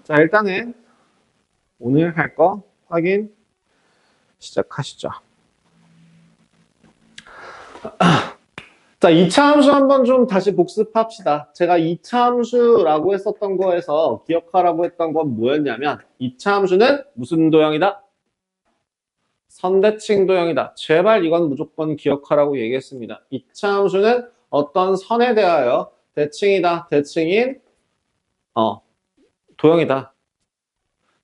자, 일단은 오늘 할 거 확인 시작하시죠. 자, 2차 함수 한번 좀 다시 복습합시다. 제가 2차 함수라고 했었던 거에서 기억하라고 했던 건 뭐였냐면 2차 함수는 무슨 도형이다? 선대칭 도형이다. 제발 이건 무조건 기억하라고 얘기했습니다. 2차 함수는 어떤 선에 대하여 대칭이다. 대칭인 도형이다.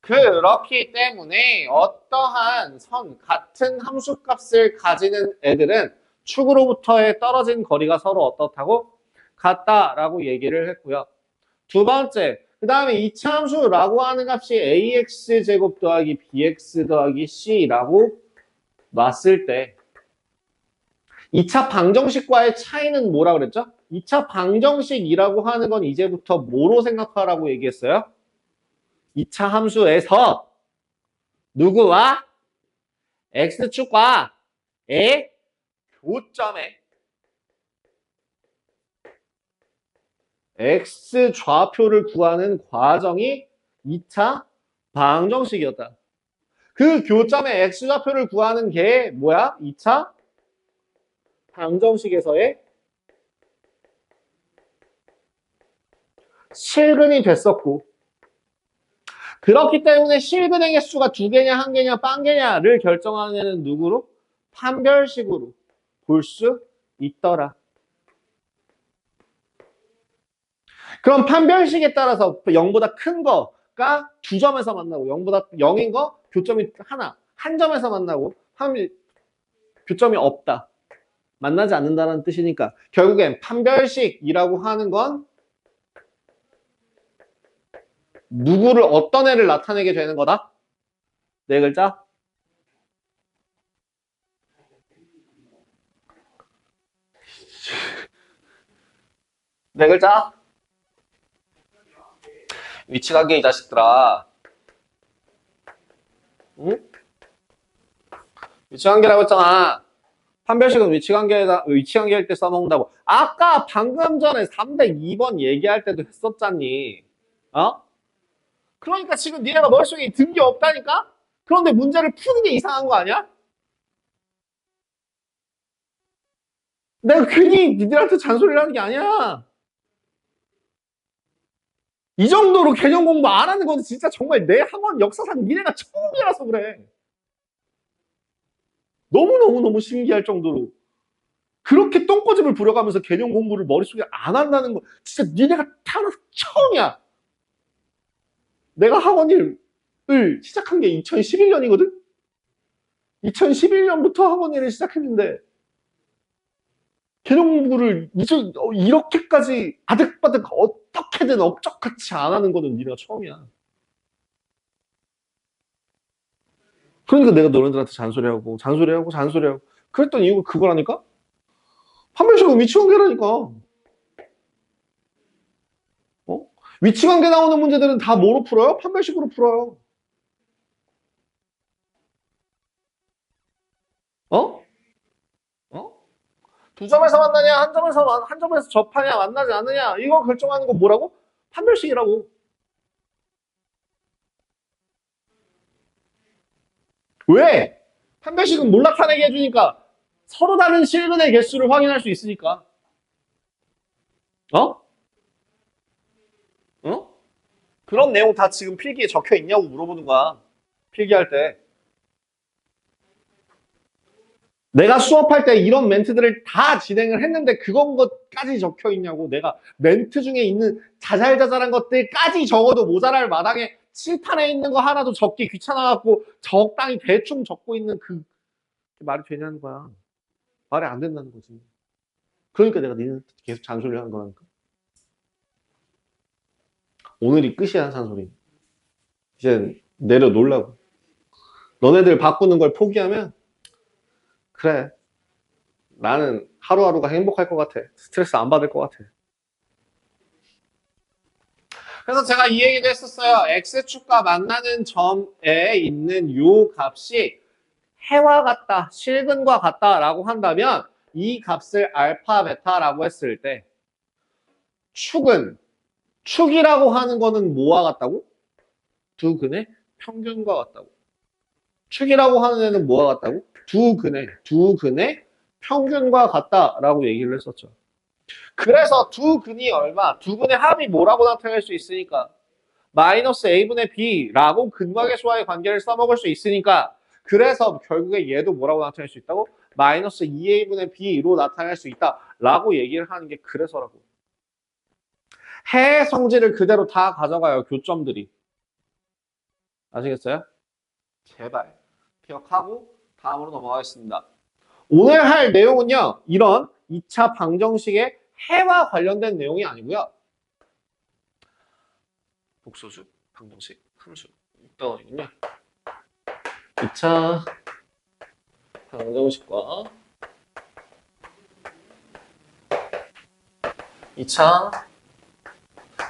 그렇기 때문에 어떠한 선, 같은 함수값을 가지는 애들은 축으로부터의 떨어진 거리가 서로 어떻다고? 같다라고 얘기를 했고요. 두 번째, 그 다음에 2차 함수라고 하는 값이 ax 제곱 더하기 bx 더하기 c라고 놨을 때 2차 방정식과의 차이는 뭐라 그랬죠? 2차 방정식이라고 하는 건 이제부터 뭐로 생각하라고 얘기했어요? 2차 함수에서 누구와? x축과의 교점에 x 좌표를 구하는 과정이 2차 방정식이었다. 그 교점의 x 좌표를 구하는 게 뭐야? 2차 방정식에서의 실근이 됐었고, 그렇기 때문에 실근의 개수가 2개냐 1개냐 빵개냐를 결정하는 애는 누구로? 판별식으로 볼 수 있더라. 그럼 판별식에 따라서 0보다 큰 거가 2점에서 만나고 0보다 0인 거 교점이 하나, 한 점에서 만나고 교점이 없다. 만나지 않는다는 뜻이니까 결국엔 판별식이라고 하는 건 누구를 어떤 애를 나타내게 되는 거다? 네 글자? 네 글자? 위치관계 이 자식들아. 응? 위치관계라고 했잖아. 판별식은 위치관계할 때 써먹는다고. 아까 방금 전에 302번 얘기할 때도 했었잖니. 어? 그러니까 지금 니네가 머릿속에 든 게 없다니까? 그런데 문제를 푸는 게 이상한 거 아니야? 내가 괜히 니들한테 잔소리를 하는 게 아니야. 이 정도로 개념 공부 안 하는 건 진짜 정말 내 학원 역사상 니네가 처음이라서 그래. 너무너무너무 신기할 정도로. 그렇게 똥꼬집을 부려가면서 개념 공부를 머릿속에 안 한다는 거 진짜 니네가 태어나서 처음이야. 내가 학원 일을 시작한 게 2011년이거든? 2011년부터 학원 일을 시작했는데 개념 공부를 이렇게까지 아득바득 어떻게든 억적같이 안 하는 거는 니네가 처음이야. 그러니까 내가 너네들한테 잔소리하고 그랬던 이유가 그거라니까? 판별식은 위치관계라니까. 어? 위치관계 나오는 문제들은 다 뭐로 풀어요? 판별식으로 풀어요. 어? 어? 두 점에서 만나냐, 한 점에서 접하냐, 만나지 않느냐, 이거 결정하는 거 뭐라고? 판별식이라고. 왜? 판별식은 뭘 나타내게 해주니까 서로 다른 실근의 개수를 확인할 수 있으니까. 어? 어? 그런 내용 다 지금 필기에 적혀 있냐고 물어보는 거야. 필기할 때. 내가 수업할 때 이런 멘트들을 다 진행을 했는데 그건 것까지 적혀 있냐고. 내가 멘트 중에 있는 자잘자잘한 것들까지 적어도 모자랄 마당에 칠판에 있는 거 하나도 적기 귀찮아갖고 적당히 대충 적고 있는 그 말이 되냐는 거야. 말이 안 된다는 거지. 그러니까 내가 니는 계속 잔소리를 하는 거라니까. 오늘이 끝이야, 잔소리. 이제 내려놓으려고. 너네들 바꾸는 걸 포기하면 그래. 나는 하루하루가 행복할 것 같아. 스트레스 안 받을 것 같아. 그래서 제가 이 얘기도 했었어요. X축과 만나는 점에 있는 요 값이 해와 같다, 실근과 같다라고 한다면 이 값을 알파, 베타라고 했을 때 축이라고 하는 거는 뭐와 같다고? 두 근의 평균과 같다고. 축이라고 하는 애는 뭐와 같다고? 두 근의 평균과 같다라고 얘기를 했었죠. 그래서 두 근이 얼마? 두 근의 합이 뭐라고 나타낼 수 있으니까 마이너스 a분의 b라고 근과 계수와의 관계를 써먹을 수 있으니까 그래서 결국에 얘도 뭐라고 나타낼 수 있다고? 마이너스 2a분의 b로 나타낼 수 있다라고 얘기를 하는 게 그래서라고. 해 성질을 그대로 다 가져가요. 교점들이. 아시겠어요? 제발 기억하고 다음으로 넘어가겠습니다. 오늘 할 내용은요. 이런 2차 방정식의 해와 관련된 내용이 아니고요. 복소수, 방정식, 함수 덩어리군요. 2차 방정식과 2차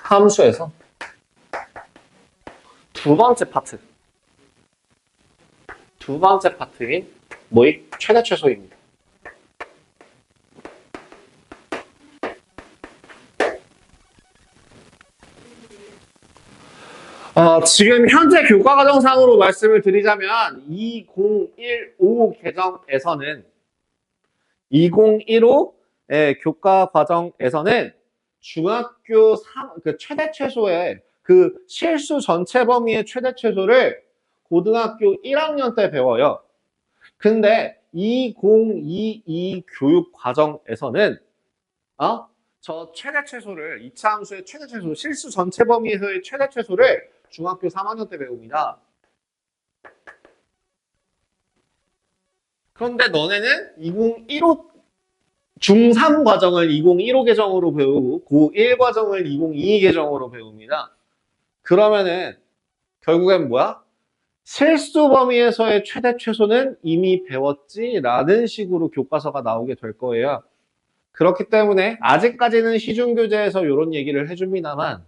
함수에서 두 번째 파트인 모의 최대 최소입니다. 지금 현재 교과과정상으로 말씀을 드리자면 2015 개정에서는 2015의 교과과정에서는 중학교 3, 그 최대 최소의 그 실수 전체 범위의 최대 최소를 고등학교 1학년 때 배워요. 근데 2022 교육과정에서는 저 최대 최소를 2차 함수의 최대 최소, 실수 전체 범위에서의 최대 최소를 중학교 3학년 때 배웁니다. 그런데 너네는 2015 중3 과정을 2015 개정으로 배우고 고1 과정을 2022 개정으로 배웁니다. 그러면은 결국엔 뭐야? 실수 범위에서의 최대 최소는 이미 배웠지라는 식으로 교과서가 나오게 될 거예요. 그렇기 때문에 아직까지는 시중교재에서 이런 얘기를 해줍니다만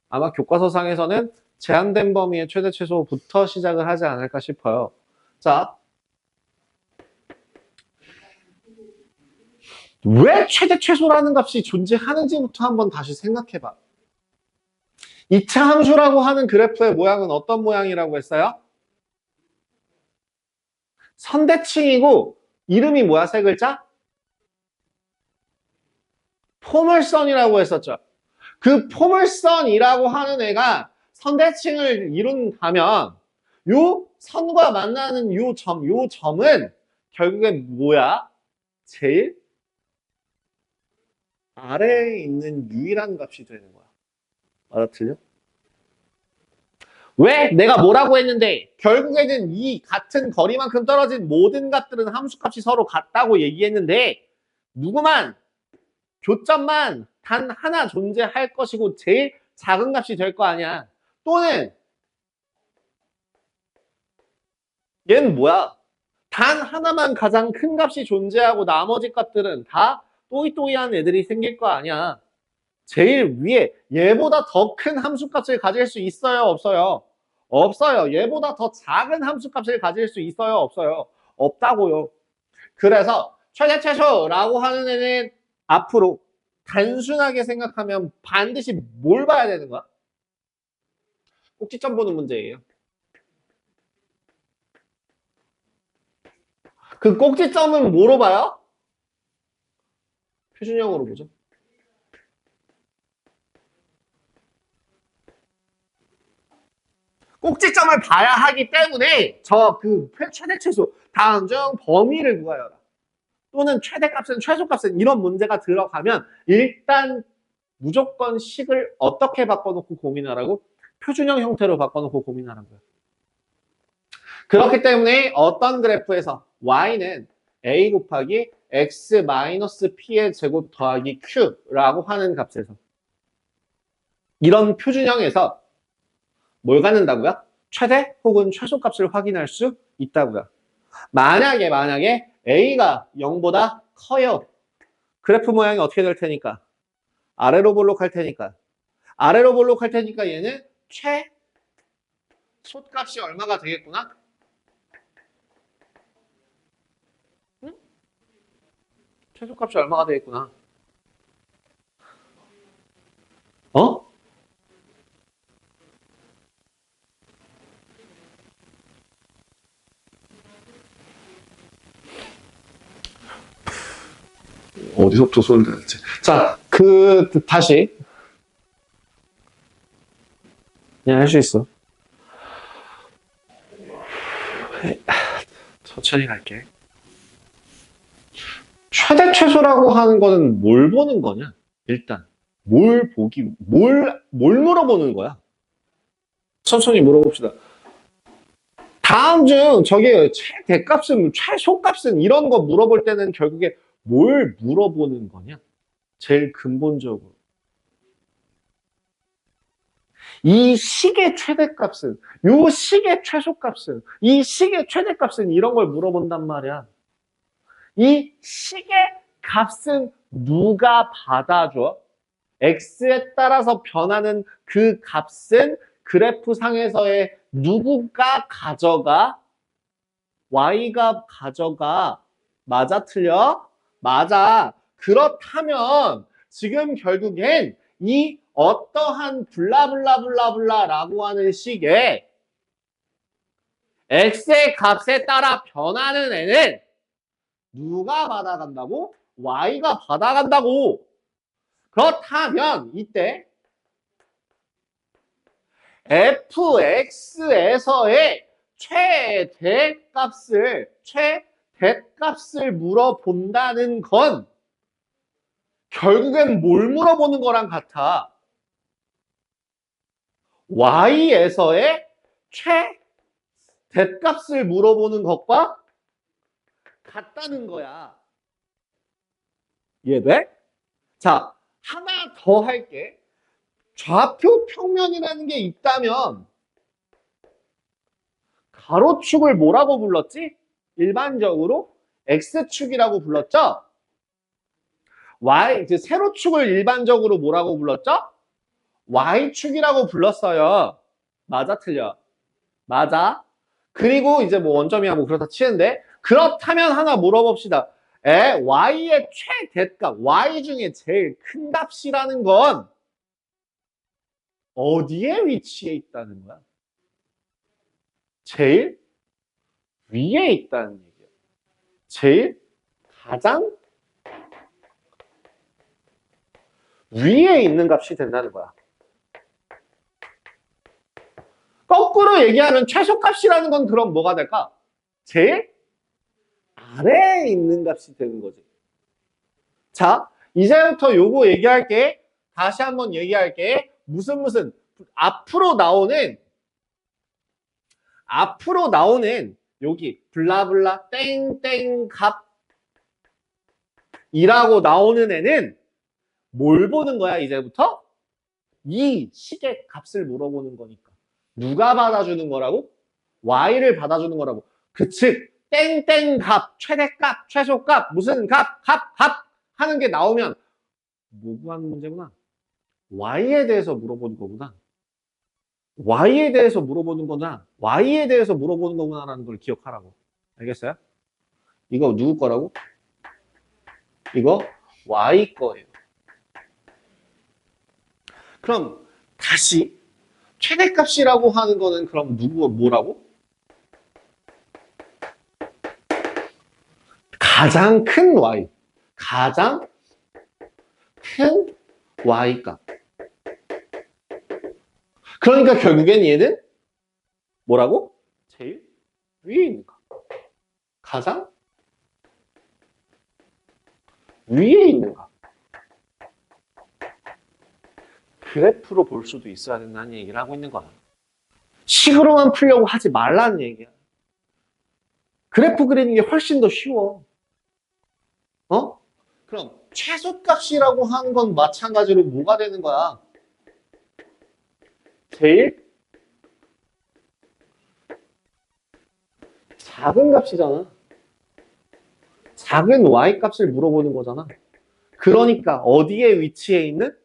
아마 교과서상에서는 제한된 범위의 최대 최소부터 시작을 하지 않을까 싶어요. 자, 왜 최대 최소라는 값이 존재하는지부터 한번 다시 생각해봐. 2차 함수라고 하는 그래프의 모양은 어떤 모양이라고 했어요? 선대칭이고 이름이 뭐야? 세 글자? 포물선이라고 했었죠. 그 포물선이라고 하는 애가 선대칭을 이룬다면 요 선과 만나는 요 점은 결국엔 뭐야? 제일 아래에 있는 유일한 값이 되는 거야. 알아들려? 왜? 내가 뭐라고 했는데 결국에는 이 같은 거리만큼 떨어진 모든 값들은 함수값이 서로 같다고 얘기했는데 누구만 교점만 단 하나 존재할 것이고 제일 작은 값이 될 거 아니야. 또는 얘는 뭐야? 단 하나만 가장 큰 값이 존재하고 나머지 값들은 다 또이또이한 애들이 생길 거 아니야. 제일 위에 얘보다 더 큰 함수값을 가질 수 있어요? 없어요? 없어요. 얘보다 더 작은 함수값을 가질 수 있어요? 없어요? 없다고요. 그래서 최대 최소라고 하는 애는 앞으로 단순하게 생각하면 반드시 뭘 봐야 되는 거야? 꼭지점 보는 문제예요. 그 꼭지점은 뭐로 봐요? 표준형으로 보죠. 꼭지점을 봐야 하기 때문에 저 그 최대 최소 다음 중 범위를 구하여라. 또는 최대값은 최소값은 이런 문제가 들어가면 일단 무조건 식을 어떻게 바꿔놓고 고민하라고? 표준형 형태로 바꿔놓고 고민하라고요. 그렇기 때문에 어떤 그래프에서 y는 a 곱하기 x-p의 제곱 더하기 q라고 하는 값에서 이런 표준형에서 뭘 갖는다고요? 최대 혹은 최소값을 확인할 수 있다고요. 만약에 a가 0보다 커요. 그래프 모양이 어떻게 될 테니까? 아래로 볼록할 테니까. 아래로 볼록할 테니까 얘는 최소값이 얼마가 되겠구나? 응? 최소값이 얼마가 되겠구나. 어? 어디서부터 소리를 내지? 자, 다시. 그냥 할 수 있어. 천천히 갈게. 최대 최소라고 하는 거는 뭘 보는 거냐? 일단. 뭘 물어보는 거야? 천천히 물어봅시다. 다음 중 저기 최대값은, 최소값은 이런 거 물어볼 때는 결국에 뭘 물어보는 거냐? 제일 근본적으로. 이 식의 최대값은, 요 식의 최소값은, 이 식의 최대값은 이런 걸 물어본단 말이야. 이 식의 값은 누가 받아줘? x에 따라서 변하는 그 값은 그래프 상에서의 누구가 가져가? y가 가져가. 맞아, 틀려? 맞아. 그렇다면 지금 결국엔 이 어떠한 블라블라블라블라라고 하는 식의 x의 값에 따라 변하는 애는 누가 받아간다고? y가 받아간다고. 그렇다면 이때 fx에서의 최대값을 물어본다는 건 결국엔 뭘 물어보는 거랑 같아? y에서의 최대값을 물어보는 것과 같다는 거야. 이해돼? 자, 하나 더 할게. 좌표 평면이라는 게 있다면 가로축을 뭐라고 불렀지? 일반적으로 x축이라고 불렀죠? 세로축을 일반적으로 뭐라고 불렀죠? y축이라고 불렀어요. 맞아, 틀려? 맞아. 그리고 이제 뭐 원점이야 뭐 그렇다 치는데, 그렇다면 하나 물어봅시다. y의 최대값, y 중에 제일 큰 값이라는 건 어디에 위치해 있다는 거야? 제일 위에 있다는 얘기야. 제일 가장 위에 있는 값이 된다는 거야. 거꾸로 얘기하면 최소값이라는 건 그럼 뭐가 될까? 제일 아래에 있는 값이 되는 거지. 자, 이제부터 요거 얘기할게. 다시 한번 얘기할게. 무슨 앞으로 나오는 여기 블라블라 땡땡 값이라고 나오는 애는 뭘 보는 거야, 이제부터? 이 식의 값을 물어보는 거니까. 누가 받아주는 거라고? y를 받아주는 거라고. 즉 땡땡 값, 최대값, 최소값, 무슨 값 하는 게 나오면 뭐 구하는 문제구나. y에 대해서 물어보는 거구나. y에 대해서 물어보는 거나 y에 대해서 물어보는 거구나라는 걸 기억하라고. 알겠어요? 이거 누구 거라고? 이거 y 거예요. 그럼 다시 최대값이라고 하는 거는 그럼 뭐라고? 가장 큰 y. 가장 큰 y값. 그러니까 결국엔 얘는 뭐라고? 제일 위에 있는 값. 가장 위에 있는 값. 그래프로 볼 수도 있어야 된다는 얘기를 하고 있는 거야. 식으로만 풀려고 하지 말라는 얘기야. 그래프 그리는 게 훨씬 더 쉬워. 그럼 최소값이라고 하는 건 마찬가지로 뭐가 되는 거야? 제일 작은 값이잖아. 작은 y값을 물어보는 거잖아. 그러니까 어디에 위치해 있는?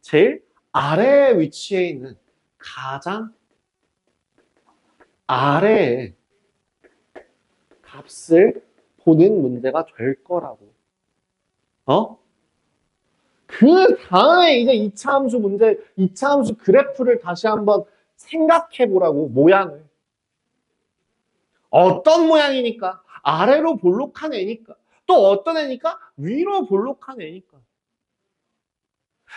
제일 아래에 위치해 있는, 가장 아래에 값을 보는 문제가 될 거라고. 그 다음에 이제 2차 함수 문제, 2차 함수 그래프를 다시 한번 생각해 보라고. 모양을. 어떤 모양이니까? 아래로 볼록한 애니까. 또 어떤 애니까? 위로 볼록한 애니까.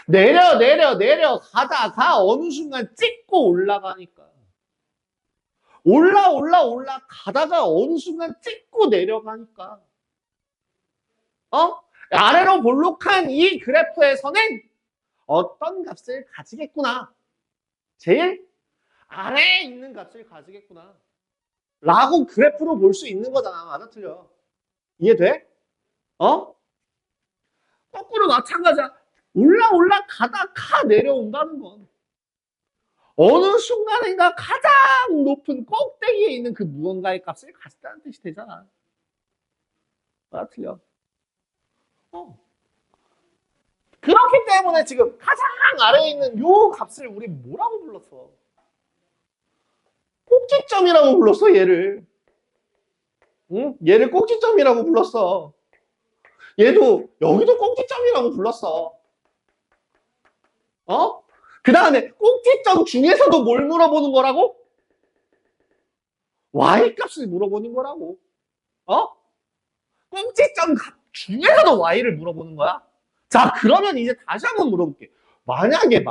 내려 가다가 어느 순간 찍고 올라가니까. 올라 가다가 어느 순간 찍고 내려가니까. 아래로 볼록한 이 그래프에서는 어떤 값을 가지겠구나. 제일 아래에 있는 값을 가지겠구나. 라고 그래프로 볼 수 있는 거잖아. 맞아, 틀려. 이해돼? 거꾸로 마찬가지야. 올라 가다가 내려온다는 건 어느 순간인가 가장 높은 꼭대기에 있는 그 무언가의 값을 가진다는 뜻이 되잖아. 맞아, 틀려. 그렇기 때문에 지금 가장 아래에 있는 요 값을 우리 뭐라고 불렀어? 꼭지점이라고 불렀어, 얘를. 응? 얘를 꼭지점이라고 불렀어. 얘도 여기도 꼭지점이라고 불렀어. 그 다음에 꼭지점 중에서도 뭘 물어보는 거라고? y값을 물어보는 거라고. 꼭지점 값 중에서도 y를 물어보는 거야. 자, 그러면 이제 다시 한번 물어볼게. 만약에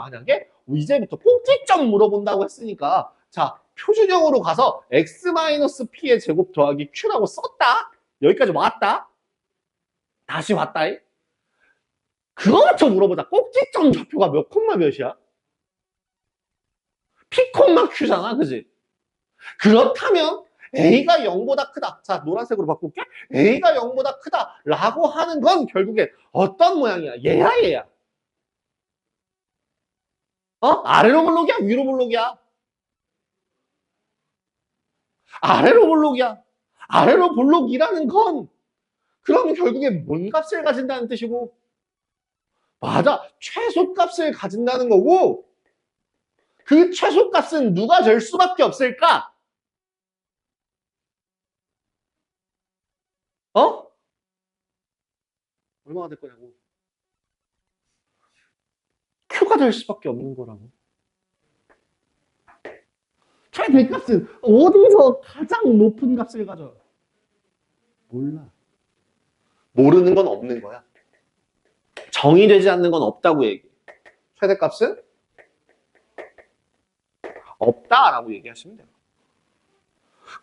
이제부터 꼭지점 물어본다고 했으니까 자, 표준형으로 가서 x-p의 제곱 더하기 q라고 썼다. 여기까지 왔다. 다시 왔다. 그거부터 물어보자. 꼭지점 좌표가 몇 콤마 몇이야? p 콤마 q잖아. 그지? 그렇다면 a가 0보다 크다. 자, 노란색으로 바꿀게. a가 0보다 크다 라고 하는 건 결국에 어떤 모양이야? 얘야. 아래로 볼록이야? 위로 볼록이야? 아래로 볼록이야. 아래로 볼록이라는 건 그러면 결국에 뭔 값을 가진다는 뜻이고, 맞아, 최소값을 가진다는 거고, 그 최소값은 누가 될 수밖에 없을까? 얼마가 될 거냐고. Q가 될 수밖에 없는 거라고. 최대값은 어디서 가장 높은 값을 가져? 몰라. 모르는 건 없는 거야. 정의되지 않는 건 없다고 얘기해. 최대값은 없다라고 얘기하시면 돼요.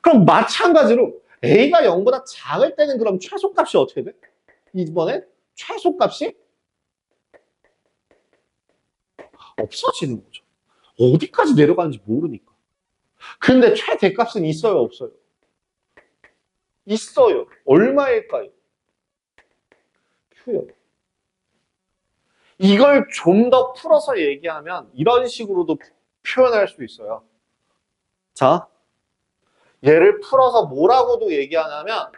그럼 마찬가지로 A가 0보다 작을 때는 그럼 최소값이 어떻게 돼? 이번엔 최소값이 없어지는 거죠. 어디까지 내려가는지 모르니까. 근데 최대값은 있어요, 없어요? 있어요. 얼마일까요? Q요. 이걸 좀 더 풀어서 얘기하면 이런 식으로도 표현할 수 있어요. 자, 얘를 풀어서 뭐라고도 얘기하냐면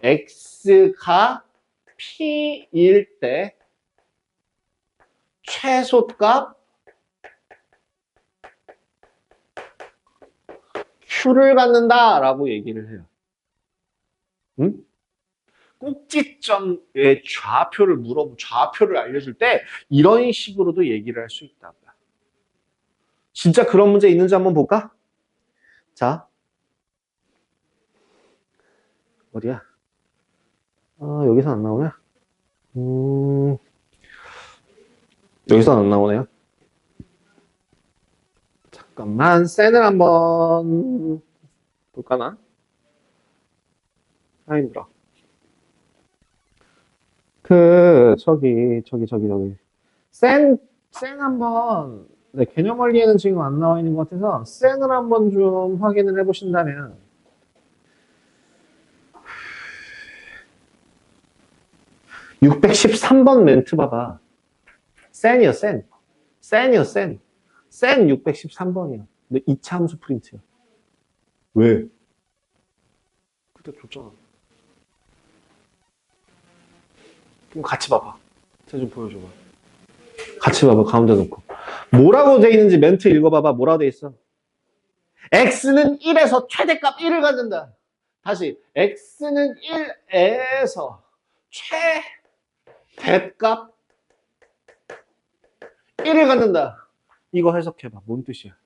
x가 p일 때 최소값 q를 갖는다라고 얘기를 해요. 응? 꼭지점의 좌표를 알려줄 때 이런 식으로도 얘기를 할 수 있다고요. 진짜 그런 문제 있는지 한번 볼까? 자, 어디야? 여기서 안 나오냐? 여기서 안 나오네요. 잠깐만, 셀을 한번 볼까나? 힘들어. 저기. 센 한번, 네, 개념 원리에는 지금 안 나와 있는 것 같아서, 센을 한번 좀 확인을 해보신다면, 613번 멘트 봐봐. 센이요, 센. 센 613번이야. 근데 2차 함수 프린트야. 왜? 그때 줬잖아. 그럼 같이 봐봐. 쟤좀 보여줘봐. 같이 봐봐, 가운데 놓고. 뭐라고 돼 있는지 멘트 읽어봐봐. 뭐라고 돼 있어? x는 1에서 최대값 1을 갖는다. 다시, x는 1에서 최대값 1을 갖는다. 이거 해석해봐. 뭔 뜻이야?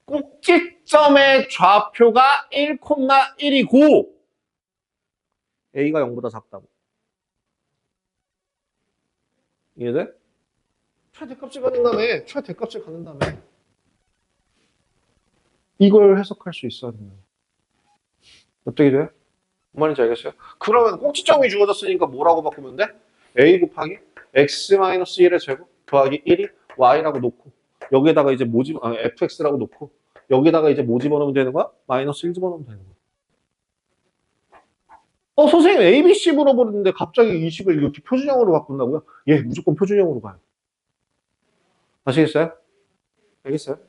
꼭지 X점의 좌표가 1,1이고 A가 0보다 작다고. 이해돼? 최대값을 갖는다며. 최대값을 갖는다며. 이걸 해석할 수 있어야 된다. 어떻게 돼요? 뭔 말인지 알겠어요? 그러면 꼭지점이 주어졌으니까 뭐라고 바꾸면 돼? A 곱하기 x-1의 제곱 더하기 1이 y라고 놓고 여기에다가 이제 fx라고 놓고 여기다가 이제 뭐 집어넣으면 되는 거야? 마이너스 1 집어넣으면 되는 거야. 선생님 ABC 물어보는데 갑자기 이 식을 이렇게 표준형으로 바꾼다고요? 예, 무조건 표준형으로 가요. 아시겠어요? 알겠어요?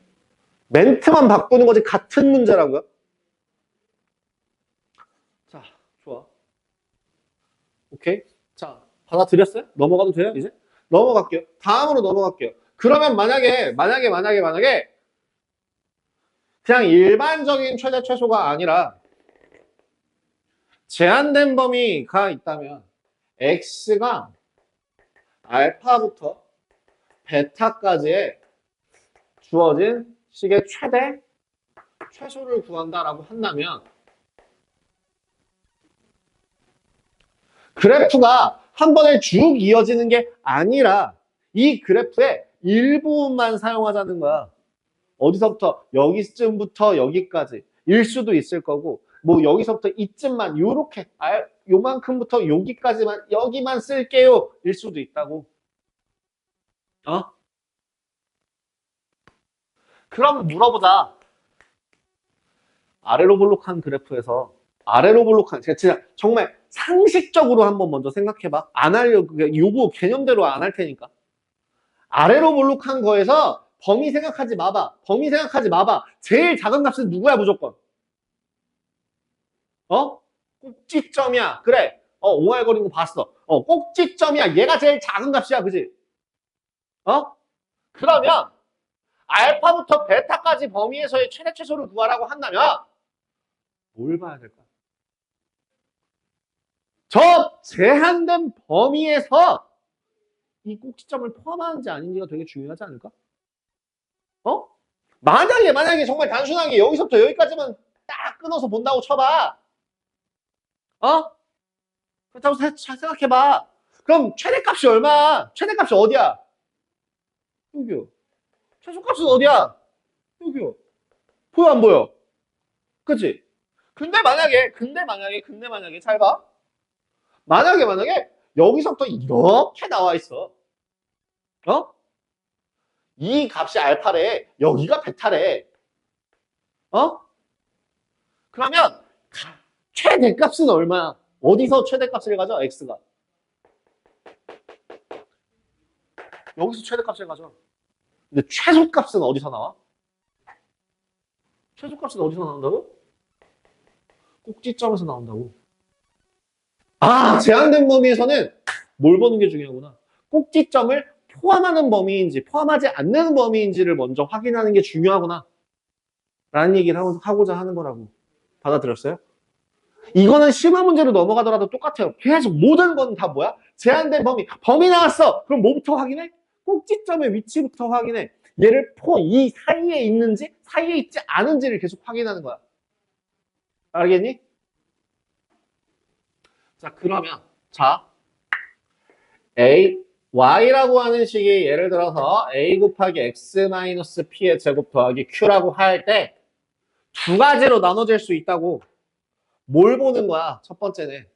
멘트만 바꾸는 거지 같은 문제라고요? 자, 좋아. 오케이? 자, 받아들였어요? 넘어가도 돼요, 이제? 넘어갈게요. 다음으로 넘어갈게요. 그러면 만약에 그냥 일반적인 최대 최소가 아니라 제한된 범위가 있다면 x가 알파부터 베타까지의 주어진 식의 최대 최소를 구한다라고 한다면 그래프가 한 번에 쭉 이어지는 게 아니라 이 그래프의 일부분만 사용하자는 거야. 어디서부터 여기쯤부터 여기까지 일 수도 있을 거고 뭐 여기서부터 이쯤만 요렇게 요만큼부터 여기까지만 여기만 쓸게요 일 수도 있다고. 그럼 물어보자. 아래로 볼록한 그래프에서 아래로 볼록한 진짜 정말 상식적으로 한번 먼저 생각해봐. 안 하려고 요거 개념대로 안 할 테니까. 아래로 볼록한 거에서 범위 생각하지 마봐. 범위 생각하지 마봐. 제일 작은 값은 누구야 무조건? 꼭지점이야. 그래. 옹알거리는 거 봤어. 꼭지점이야. 얘가 제일 작은 값이야. 그지? 그러면 알파부터 베타까지 범위에서의 최대 최소를 구하라고 한다면 뭘 봐야 될까? 저 제한된 범위에서 이 꼭지점을 포함하는지 아닌지가 되게 중요하지 않을까? 만약에 정말 단순하게 여기서부터 여기까지만 딱 끊어서 본다고 쳐봐. 그렇다고 잘 생각해봐. 그럼 최대값이 얼마야? 최대값이 어디야? 여기요. 최소값은 어디야? 여기요. 보여 안 보여? 그치? 근데 만약에 잘 봐. 만약에 여기서부터 이렇게 나와 있어. 이 값이 알파래. 여기가 베타래. 그러면 최대값은 얼마야? 어디서 최대값을 가져? x가. 여기서 최대값을 가져. 근데 최소값은 어디서 나와? 최소값은 어디서 나온다고? 꼭지점에서 나온다고. 제한된 범위에서는 뭘 보는 게 중요하구나. 꼭지점을 포함하는 범위인지 포함하지 않는 범위인지를 먼저 확인하는 게 중요하구나. 라는 얘기를 하고자 하는 거라고. 받아들였어요? 이거는 심화 문제로 넘어가더라도 똑같아요. 계속 모든 건 다 뭐야? 제한된 범위. 범위 나왔어. 그럼 뭐부터 확인해? 꼭지점의 위치부터 확인해. 얘를 이 사이에 있는지 사이에 있지 않은지를 계속 확인하는 거야. 알겠니? 자, 그러면 y라고 하는 식이 예를 들어서 a 곱하기 x-p의 제곱 더하기 q라고 할 때 두 가지로 나눠질 수 있다고. 뭘 보는 거야? 첫 번째는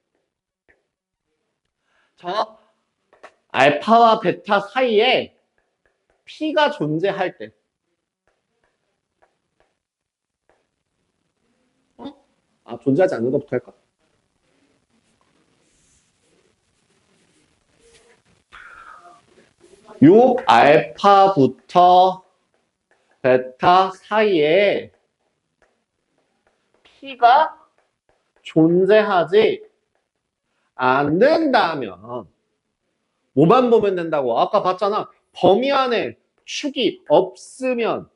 저 알파와 베타 사이에 p가 존재할 때. 존재하지 않는 것부터 할까? 요 알파부터 베타 사이에 p가 존재하지 않는다면 뭐만 보면 된다고? 아까 봤잖아. 범위 안에 축이 없으면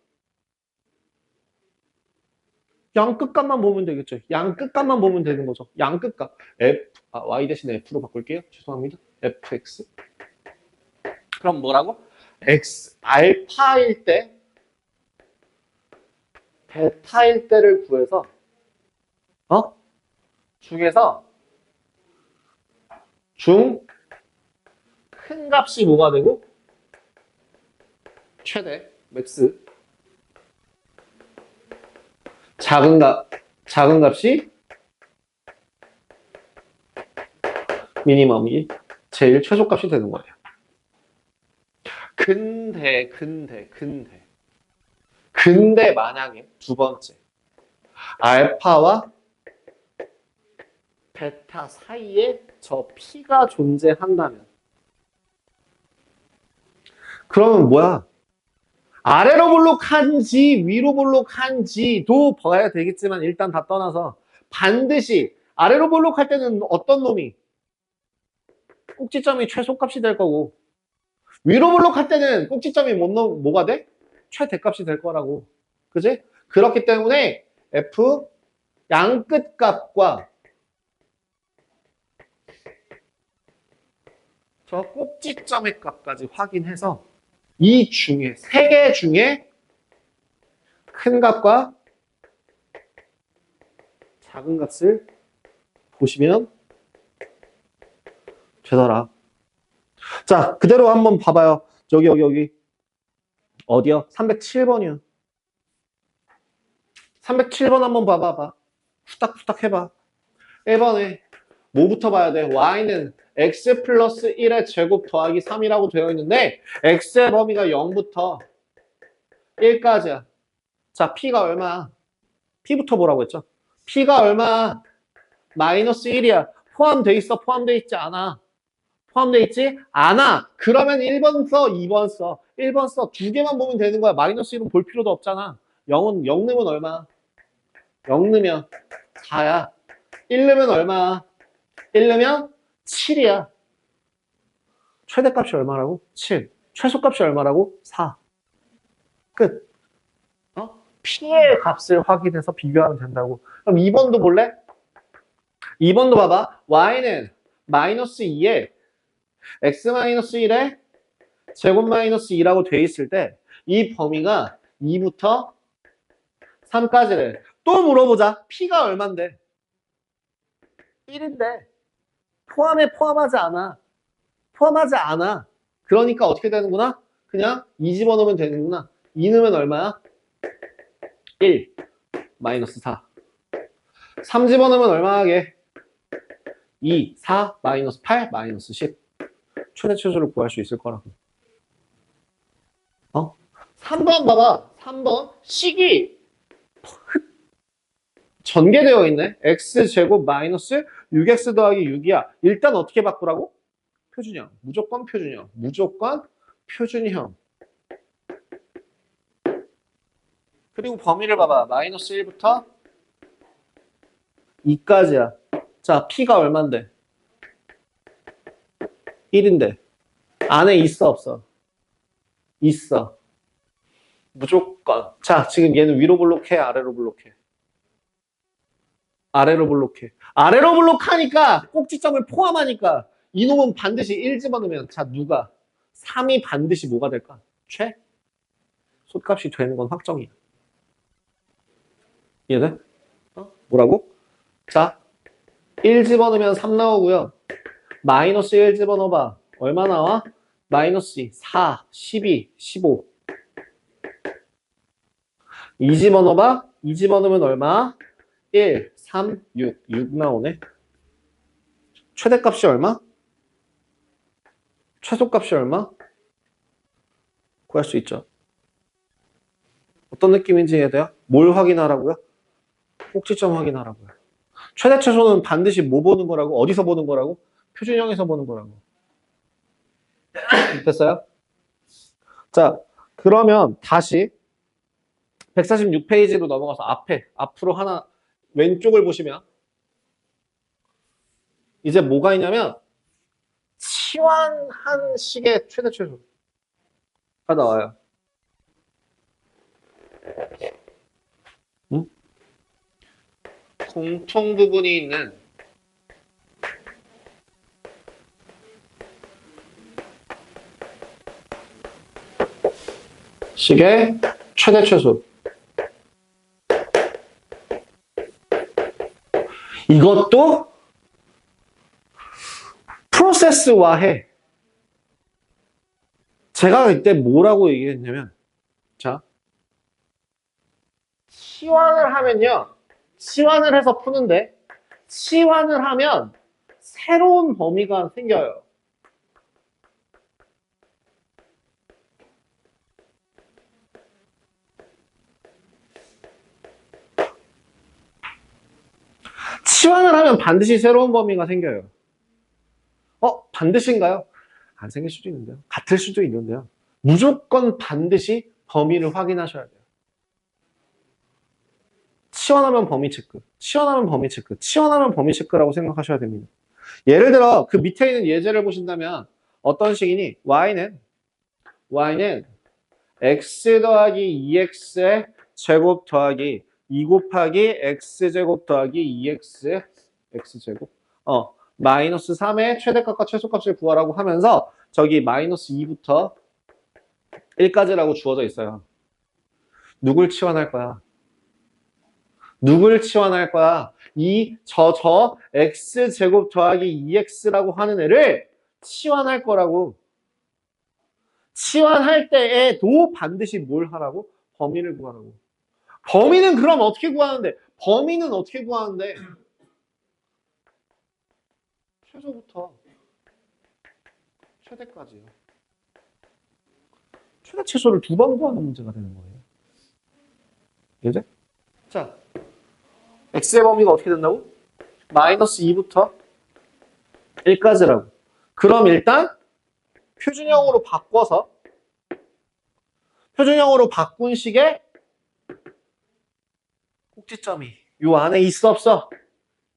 양끝값만 보면 되겠죠. 양끝값만 보면 되는 거죠. 양끝값. y 대신에 f로 바꿀게요. 죄송합니다. fx. 그럼 뭐라고? 알파일 때 베타일 때를 구해서 중에서 중 큰 값이 뭐가 되고 최대 맥스 작은 값이 미니멈이 제일 최소값이 되는 거예요. 근데 만약에 두 번째 알파와 베타 사이에 저 P가 존재한다면 그러면 뭐야? 아래로 볼록한지 위로 볼록한지도 봐야 되겠지만 일단 다 떠나서 반드시 아래로 볼록할 때는 어떤 놈이 꼭지점이 최소값이 될 거고 위로 볼록할 때는 꼭지점이 뭐가 돼? 최대값이 될 거라고. 그지? 그렇기 때문에 F 양끝 값과 저 꼭지점의 값까지 확인해서 이 중에 세 개 중에 큰 값과 작은 값을 보시면 되더라. 자, 그대로 한번 봐봐요. 여기. 어디요? 307번이요. 307번 한번 봐봐. 후딱후딱 해봐. 1번에 뭐부터 봐야 돼? y는 x 플러스 1의 제곱 더하기 3이라고 되어 있는데 x의 범위가 0부터 1까지야. 자, p가 얼마야? p부터 보라고 했죠? p가 얼마야? 마이너스 1이야. 포함돼 있어? 포함돼 있지 않아? 포함돼 있지? 않아. 그러면 1번 써, 2번 써. 1번 써. 두 개만 보면 되는 거야. 마이너스 1은 볼 필요도 없잖아. 0은 0 넣으면 얼마? 0 넣으면 4야. 1 넣으면 얼마? 1 넣으면 7이야. 최대값이 얼마라고? 7. 최소값이 얼마라고? 4. 끝. P의 값을 확인해서 비교하면 된다고. 그럼 2번도 볼래? 2번도 봐봐. y는 마이너스 2에 x 마이너스 1에 제곱 마이너스 2라고 돼 있을 때 이 범위가 2부터 3까지래. 또 물어보자. P가 얼만데? 1인데 포함하지 않아. 포함하지 않아. 그러니까 어떻게 되는구나? 그냥 2 집어넣으면 되는구나. 2 넣으면 얼마야? 1 마이너스 4. 3 집어넣으면 얼마 하게? 2, 4, 마이너스 8, 마이너스 10. 최대 최소를 구할 수 있을 거라고. 3번 봐봐. 3번 식이 전개되어 있네. x제곱 마이너스 6x 더하기 6이야. 일단 어떻게 바꾸라고? 표준형. 무조건 표준형. 무조건 표준형. 그리고 범위를 봐봐. 마이너스 1부터 2까지야. 자, P가 얼만데? 1인데. 안에 있어, 없어? 있어. 무조건. 자, 지금 얘는 위로 블록해, 아래로 블록해? 아래로 블록해. 아래로 블록하니까, 꼭지점을 포함하니까, 이놈은 반드시 1 집어넣으면, 자, 누가? 3이 반드시 뭐가 될까? 솥값이 되는 건 확정이야. 이해돼? 뭐라고? 자, 1 집어넣으면 3 나오고요. 마이너스 1 집어넣어봐. 얼마 나와? 마이너스 2, 4, 12, 15. 2 집어넣어봐. 2 집어넣으면 얼마? 1, 3, 6. 6 나오네. 최대값이 얼마? 최소값이 얼마? 구할 수 있죠. 어떤 느낌인지 이해돼요? 뭘 확인하라고요? 꼭지점 확인하라고요. 최대 최소는 반드시 뭐 보는 거라고? 어디서 보는 거라고? 표준형에서 보는 거라고. 됐어요? 자, 그러면 다시 146페이지로 넘어가서 앞으로 하나 왼쪽을 보시면 이제 뭐가 있냐면 치환한 식의 최대 최소가 나와요. 응? 공통 부분이 있는 식의 최대 최소. 이것도 프로세스화해. 제가 이때 뭐라고 얘기했냐면, 자, 치환을 하면요. 치환을 해서 푸는데, 치환을 하면 새로운 범위가 생겨요. 치환을 하면 반드시 새로운 범위가 생겨요. 반드시인가요? 안 생길 수도 있는데요. 같을 수도 있는데요. 무조건 반드시 범위를 확인하셔야 돼요. 치환하면 범위 체크, 치환하면 범위 체크, 치환하면 범위 체크라고 생각하셔야 됩니다. 예를 들어 그 밑에 있는 예제를 보신다면 어떤 식이니? y는 x 더하기 2x의 제곱 더하기 2 곱하기 x제곱 더하기 2x x제곱 마이너스 3의 최대값과 최소값을 구하라고 하면서 저기 마이너스 2부터 1까지라고 주어져 있어요. 누굴 치환할 거야? 누굴 치환할 거야? 저 x제곱 더하기 2x라고 하는 애를 치환할 거라고. 치환할 때에도 반드시 뭘 하라고? 범위를 구하라고. 범위는 그럼 어떻게 구하는데? 범위는 어떻게 구하는데? 최소부터 최대까지요. 최대 최소를 두 번 구하는 문제가 되는 거예요. 이제? 자, x의 범위가 어떻게 된다고? 마이너스 2부터 1까지라고. 그럼 일단 표준형으로 바꾼 식의 꼭지점이 요 안에 있어 없어?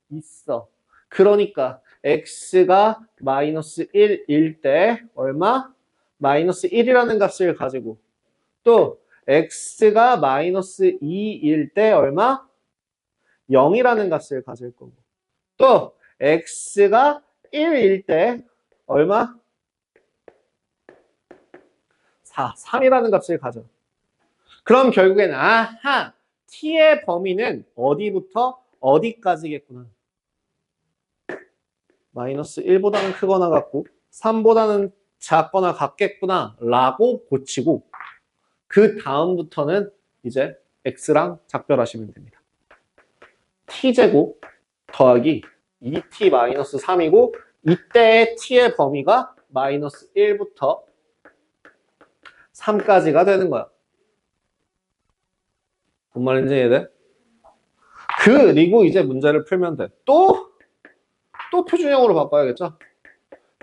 있어. 그러니까 x가 마이너스 1일 때 얼마? 마이너스 1이라는 값을 가지고 또 x가 마이너스 2일 때 얼마? 0이라는 값을 가질 거고 또 x가 1일 때 얼마? 3이라는 값을 가져. 그럼 결국엔 아하 t의 범위는 어디부터 어디까지겠구나. 마이너스 1보다는 크거나 같고 3보다는 작거나 같겠구나 라고 고치고 그 다음부터는 이제 x랑 작별하시면 됩니다. t제곱 더하기 2t 마이너스 3이고 이때의 t의 범위가 마이너스 1부터 3까지가 되는 거야. 뭔 말인지 이해돼? 그리고 이제 문제를 풀면 돼. 또 표준형으로 바꿔야겠죠?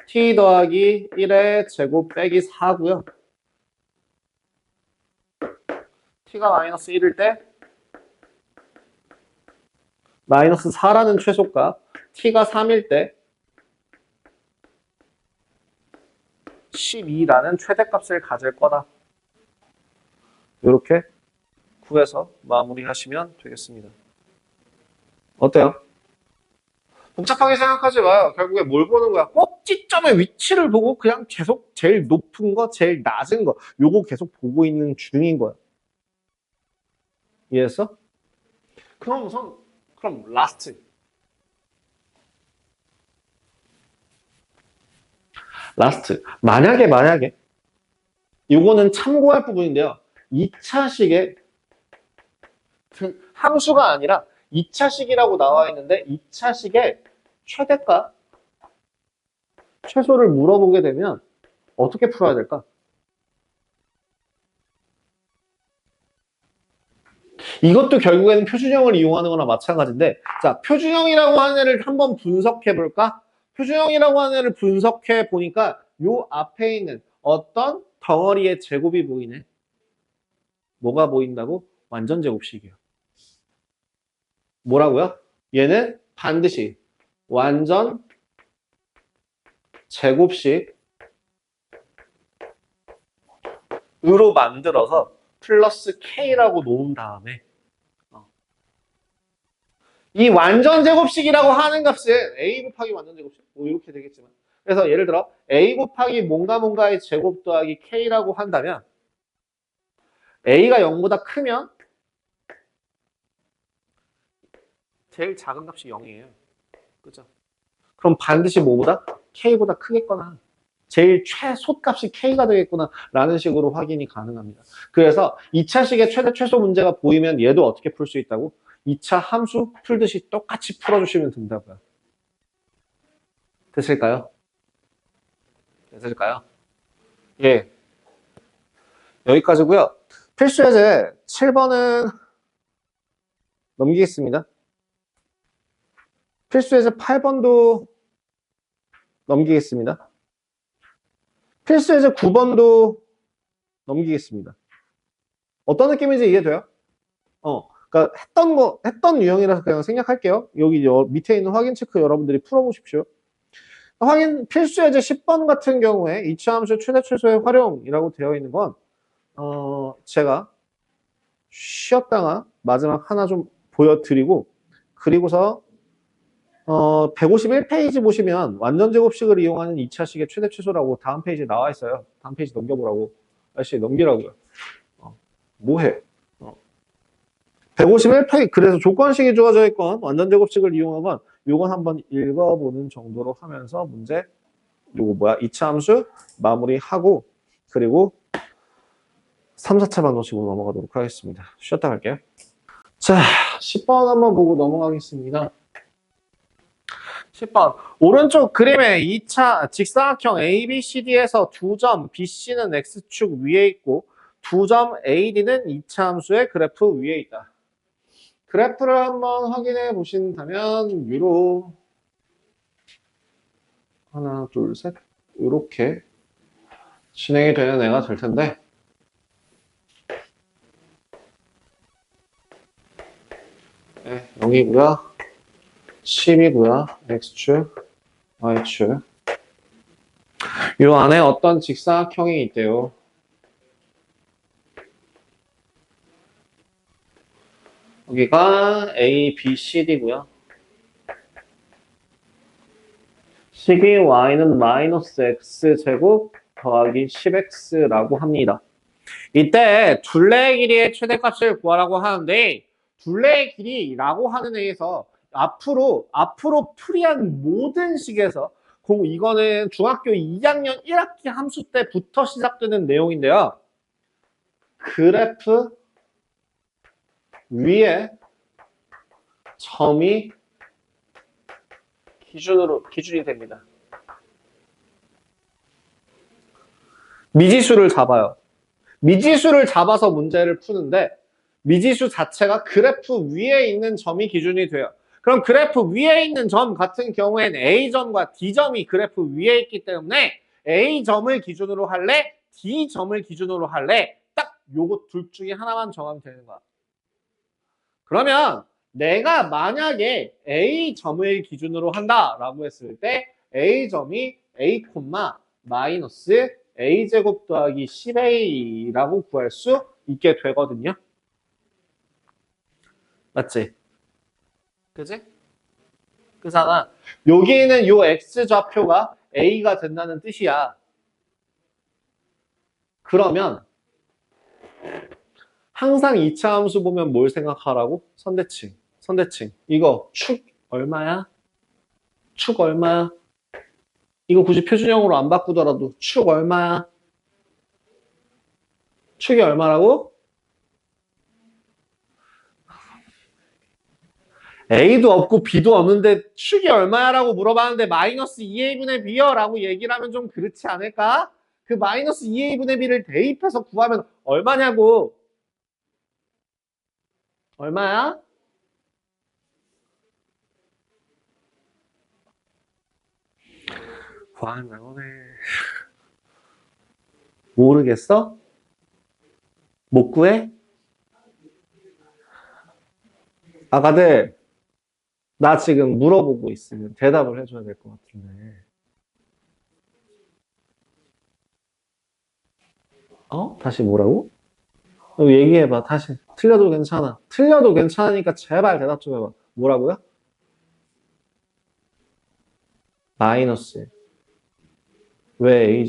t 더하기 1의 제곱 빼기 4고요. t가 마이너스 1일 때 마이너스 4라는 최소값, t가 3일 때 12라는 최대값을 가질 거다. 이렇게 구해서 마무리하시면 되겠습니다. 어때요? 복잡하게 생각하지 마요. 결국에 뭘 보는 거야? 꼭지점의 위치를 보고 그냥 계속 제일 높은 거, 제일 낮은 거 요거 계속 보고 있는 중인 거야. 이해했어? 그럼 라스트. 만약에 요거는 참고할 부분인데요. 2차식에 함수가 아니라 2차식이라고 나와 있는데 2차식의 최대값, 최소를 물어보게 되면 어떻게 풀어야 될까? 이것도 결국에는 표준형을 이용하는 거나 마찬가지인데 자, 표준형이라고 하는 애를 한번 분석해 볼까? 표준형이라고 하는 애를 분석해 보니까 요 앞에 있는 어떤 덩어리의 제곱이 보이네. 뭐가 보인다고? 완전 제곱식이에요. 뭐라고요? 얘는 반드시 완전 제곱식으로 만들어서 플러스 K라고 놓은 다음에 이 완전 제곱식이라고 하는 값은 A 곱하기 완전 제곱식 뭐 이렇게 되겠지만 그래서 예를 들어 A 곱하기 뭔가의 제곱 더하기 K라고 한다면 A가 0보다 크면 제일 작은 값이 0이에요. 그죠? 그럼 반드시 뭐보다? K보다 크겠거나 제일 최소값이 K가 되겠구나 라는 식으로 확인이 가능합니다. 그래서 2차식의 최대 최소 문제가 보이면 얘도 어떻게 풀 수 있다고? 2차 함수 풀듯이 똑같이 풀어주시면 된다고요. 됐을까요? 됐을까요? 예, 여기까지고요. 필수 예제 7번은 넘기겠습니다. 필수 예제 8번도 넘기겠습니다. 필수 예제 9번도 넘기겠습니다. 어떤 느낌인지 이해돼요? 그러니까 했던 유형이라서 그냥 생략할게요. 여기 밑에 있는 확인 체크 여러분들이 풀어보십시오. 필수 예제 10번 같은 경우에 이차함수 최대 최소의 활용이라고 되어 있는 건, 제가 쉬었다가 마지막 하나 좀 보여드리고, 그리고서 151페이지 보시면 완전 제곱식을 이용하는 2차식의 최대 최소라고 다음 페이지에 나와 있어요. 다음 페이지 넘겨보라고. 아저씨 넘기라고요. 뭐해? 151페이지 그래서 조건식이 주어져 있건 완전 제곱식을 이용하건 요건 한번 읽어보는 정도로 하면서 문제 요거 뭐야? 2차 함수 마무리하고 그리고 3, 4차만 놓치고 넘어가도록 하겠습니다. 쉬었다 갈게요. 자, 10번 한번 보고 넘어가겠습니다. 10번 오른쪽 그림에 2차 직사각형 ABCD에서 두 점 BC는 X축 위에 있고 두 점 AD는 2차 함수의 그래프 위에 있다. 그래프를 한번 확인해 보신다면 위로 하나 둘 셋 이렇게 진행이 되는 애가 될 텐데 네, 0이고요 10이고요 X축 Y축 이 안에 어떤 직사각형이 있대요. 여기가 A, B, C, D고요. 식이 Y는 마이너스 X제곱 더하기 10X라고 합니다. 이때 둘레의 길이의 최대값을 구하라고 하는데 둘레의 길이라고 하는 애에서 앞으로 풀이한 모든 식에서 이거는 중학교 2학년 1학기 함수 때부터 시작되는 내용인데요. 그래프 위에 점이 기준이 됩니다. 미지수를 잡아요. 미지수를 잡아서 문제를 푸는데 미지수 자체가 그래프 위에 있는 점이 기준이 돼요. 그럼 그래프 위에 있는 점 같은 경우에는 A점과 D점이 그래프 위에 있기 때문에 A점을 기준으로 할래? D점을 기준으로 할래? 딱 요거 둘 중에 하나만 정하면 되는 거야. 그러면 내가 만약에 A점을 기준으로 한다라고 했을 때 A점이 A, 마이너스 A제곱 더하기 10A라고 구할 수 있게 되거든요. 맞지? 그지? 그잖아. 여기는 요 X좌표가 A가 된다는 뜻이야. 그러면 항상 2차 함수 보면 뭘 생각하라고? 선대칭. 이거 축 얼마야? 축 얼마야? 이거 굳이 표준형으로 안 바꾸더라도 축 얼마야? 축이 얼마라고? A도 없고 B도 없는데 축이 얼마야라고 물어봤는데 마이너스 2A분의 B요 라고 얘기를 하면 좀 그렇지 않을까? 그 마이너스 2A분의 B를 대입해서 구하면 얼마냐고. 얼마야? 와, 나오네. 모르겠어? 못 구해? 아가들, 나 지금 물어보고 있으면 대답을 해줘야 될 것 같은데. 다시 뭐라고? 얘기해봐. 다시. 틀려도 괜찮아. 틀려도 괜찮으니까 제발 대답 좀 해봐. 뭐라고요? 마이너스. 왜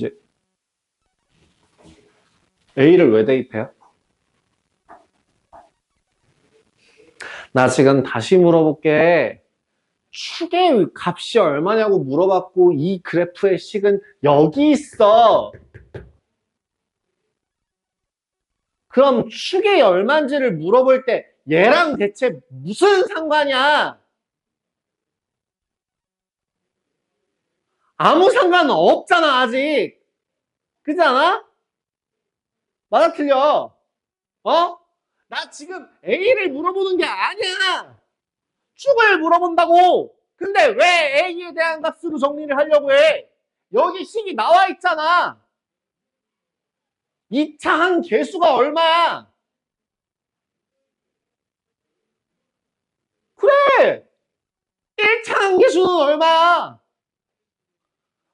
A를 왜 대입해요? 나 지금 다시 물어볼게. 축의 값이 얼마냐고 물어봤고 이 그래프의 식은 여기 있어. 그럼 축의 얼마인지를 물어볼 때 얘랑 대체 무슨 상관이야? 아무 상관은 없잖아, 아직. 그렇지 않아? 맞아, 틀려. 어? 나 지금 A를 물어보는 게 아니야. 축을 물어본다고. 근데 왜 A에 대한 값으로 정리를 하려고 해? 여기 식이 나와 있잖아. 2차 한 개수가 얼마야? 그래! 1차 한 개수는 얼마야?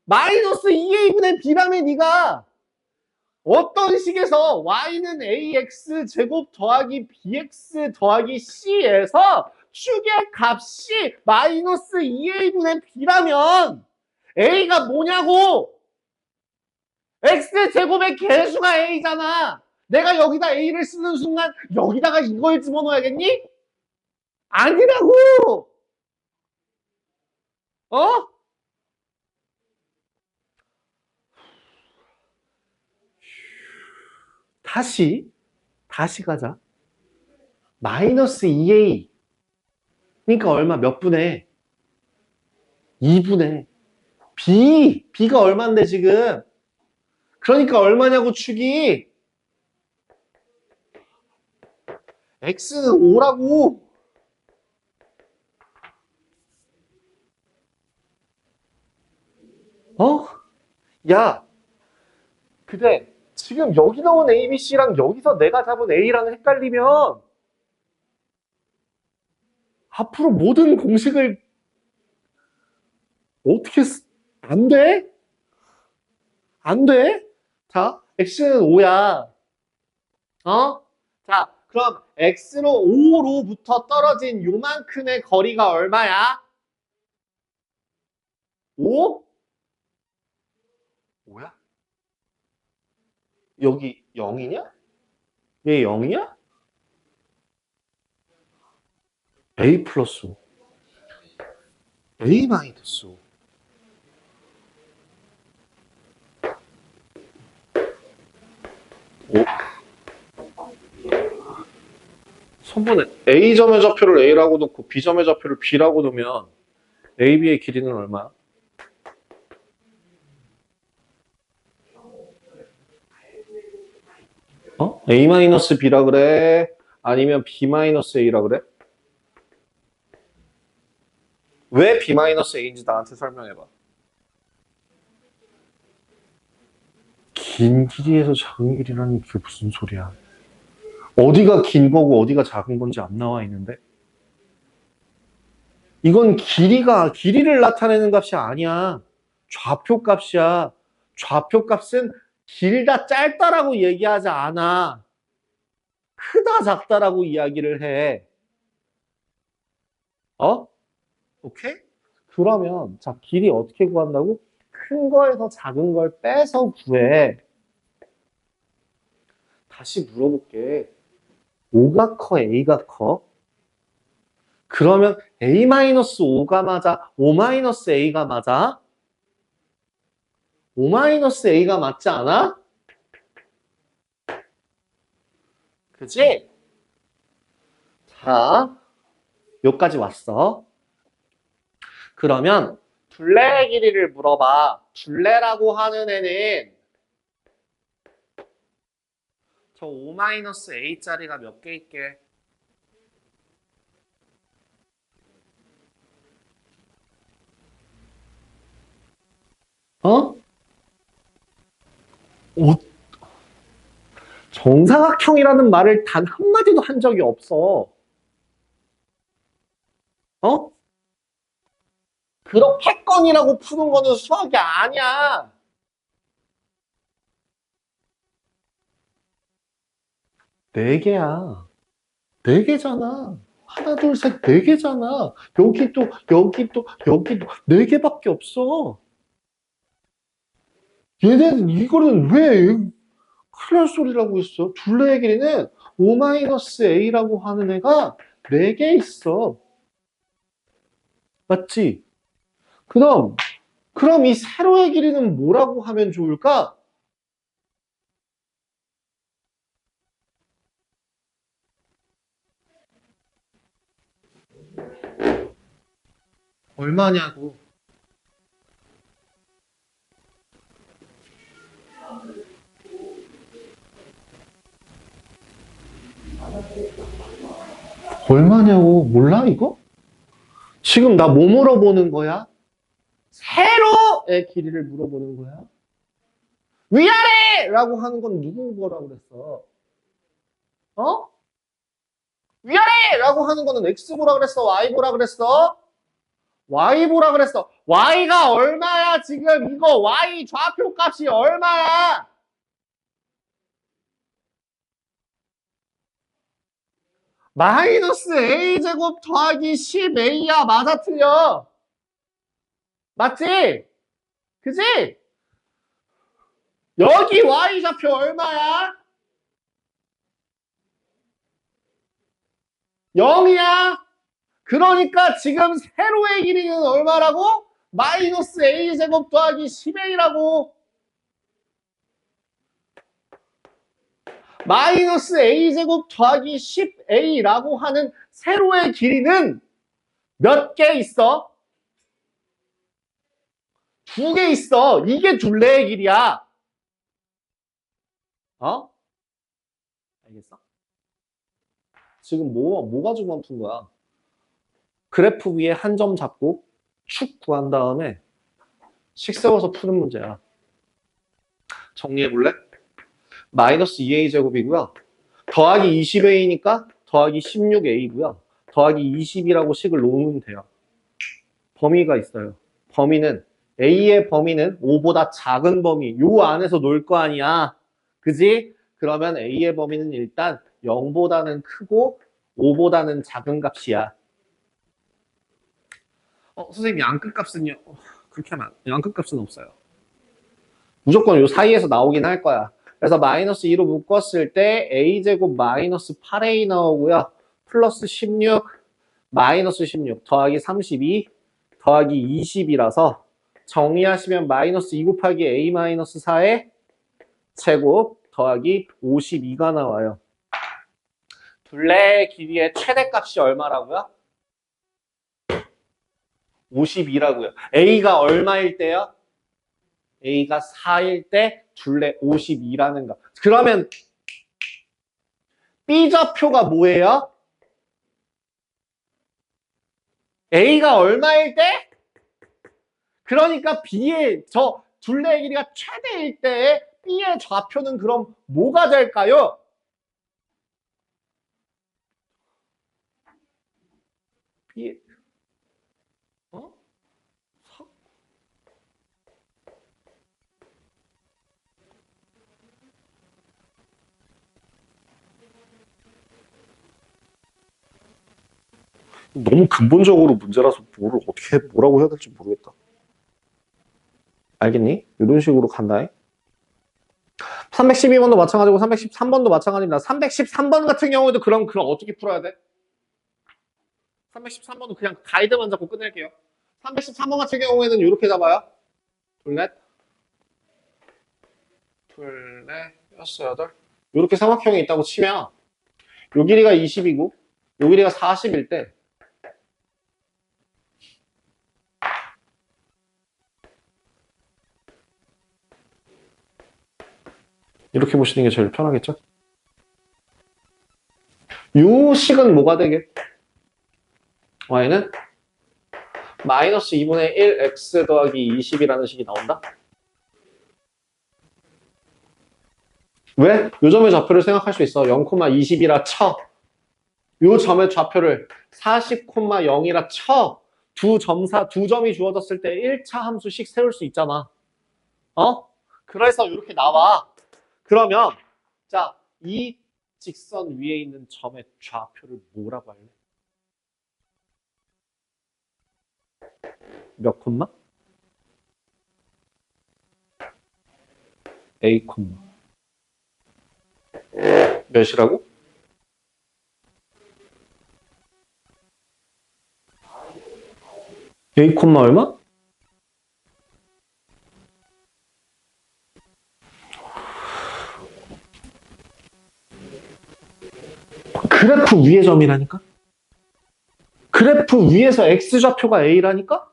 마이너스 2a분의 b라며 네가 어떤 식에서 y는 ax 제곱 더하기 bx 더하기 c에서 축의 값이 마이너스 2a분의 b라면 a가 뭐냐고! x 제곱의 개수가 a잖아. 내가 여기다 a를 쓰는 순간 여기다가 이걸 집어넣어야겠니? 아니라고! 어? 다시 가자. 마이너스 2a. 그러니까 얼마 몇 분의? 2분의. b가 얼만데 지금? 그러니까 얼마냐고 축이? x는 5라고. 어? 야, 근데 지금 여기 나온 a, b, c랑 여기서 내가 잡은 a랑 헷갈리면 앞으로 모든 공식을 어떻게 안 돼? 안 돼? 자, x는 5야. 어? 자, 그럼 x로 5로부터 떨어진 요만큼의 거리가 얼마야? 5? 5야? 여기 0이냐? 얘 0이야? a 플러스 5. a 마이너스 5. 선분에 A점의 좌표를 A라고 놓고 B점의 좌표를 B라고 두면 AB의 길이는 얼마야? 어? A-B라 그래? 아니면 B-A라 그래? 왜 B-A인지 나한테 설명해봐. 긴 길이에서 작은 길이라니 그게 무슨 소리야? 어디가 긴 거고 어디가 작은 건지 안 나와 있는데? 이건 길이를 나타내는 값이 아니야. 좌표 값이야. 좌표 값은 길다 짧다라고 얘기하지 않아. 크다 작다라고 이야기를 해. 어? 오케이? 그러면 자 길이 어떻게 구한다고? 큰 거에서 작은 걸 빼서 구해. 다시 물어볼게. 5가 커, A가 커? 그러면 A-5가 맞아? 5-A가 맞아? 5-A가 맞지 않아? 그지? 자, 여기까지 왔어. 그러면 둘레의 길이를 물어봐. 둘레라고 하는 애는 저 5-A짜리가 몇 개 있게? 어? 어? 정사각형이라는 말을 단 한마디도 한 적이 없어. 어? 그렇게건이라고 푸는 거는 수학이 아니야. 네 개야. 네 개잖아. 하나, 둘, 셋, 네 개잖아. 여기 또, 여기 또, 여기 또, 네 개밖에 없어. 얘는 이거는 왜 큰일 날 소리라고 했어? 둘레의 길이는 5-A라고 하는 애가 네 개 있어. 맞지? 그럼 이 세로의 길이는 뭐라고 하면 좋을까? 얼마냐고. 얼마냐고. 몰라, 이거? 지금 나 뭐 물어보는 거야? 세로의 길이를 물어보는 거야? 위아래라고 하는 건 누구 거라고 그랬어? 어? 위아래라고 하는 거는 x 보라 그랬어? y 보라 그랬어? y 보라 그랬어. y가 얼마야 지금? 이거 y 좌표 값이 얼마야? 마이너스 a제곱 더하기 10a야. 맞아 틀려? 맞지? 그지? 여기 y 좌표 얼마야? 0이야. 그러니까 지금 세로의 길이는 얼마라고? 마이너스 a제곱 더하기 10a라고. 마이너스 a제곱 더하기 10a라고 하는 세로의 길이는 몇 개 있어? 2개 있어. 이게 둘레의 길이야. 어? 알겠어? 지금 뭐 가지고 푼 거야? 그래프 위에 한 점 잡고 축 구한 다음에 식 세워서 푸는 문제야. 정리해 볼래? 마이너스 2a 제곱이고요. 더하기 20a니까 더하기 16a고요. 더하기 20이라고 식을 놓으면 돼요. 범위가 있어요. 범위는 a의 범위는 5보다 작은 범위. 요 안에서 놀 거 아니야. 그지? 그러면 a의 범위는 일단 0보다는 크고 5보다는 작은 값이야. 선생님 양끝 값은요? 그렇게 하면 양끝 값은 없어요. 무조건 요 사이에서 나오긴 할 거야. 그래서 마이너스 2로 묶었을 때 a제곱 마이너스 8a 나오고요. 플러스 16 마이너스 16 더하기 32 더하기 20이라서 정리하시면 마이너스 2 곱하기 a 마이너스 4의 제곱 더하기 52가 나와요. 둘레의 길이의 최대값이 얼마라고요? 52라고요. a가 얼마일 때요? a가 4일 때 둘레 52라는 거. 그러면 B좌표가 뭐예요? A가 얼마일 때? 그러니까 B의 저 둘레의 길이가 최대일 때 B의 좌표는 그럼 뭐가 될까요? B 어? 너무 근본적으로 문제라서 뭐라고 해야 될지 모르겠다. 알겠니? 이런 식으로 간다. 312번도 마찬가지고 313번도 마찬가지입니다. 313번 같은 경우에도 그럼 어떻게 풀어야 돼? 313번은 그냥 가이드만 잡고 끝낼게요. 313번 같은 경우에는 이렇게 잡아요. 둘넷, 여섯, 여덟. 이렇게 삼각형이 있다고 치면 요 길이가 20이고 요 길이가 40일 때 이렇게 보시는 게 제일 편하겠죠? 요 식은 뭐가 되게? y는 마이너스 2분의 1 x 더하기 20이라는 식이 나온다? 왜? 요 점의 좌표를 생각할 수 있어. 0,20이라 쳐. 요 점의 좌표를 40,0이라 쳐. 두 점이 주어졌을 때 1차 함수씩 세울 수 있잖아. 그래서 이렇게 나와. 그러면 자, 이 직선 위에 있는 점의 좌표를 뭐라고 할래? 몇 콤마? A 콤마. 몇이라고? A 콤마 얼마? 그래프 위의 점이라니까? 그래프 위에서 x좌표가 A라니까?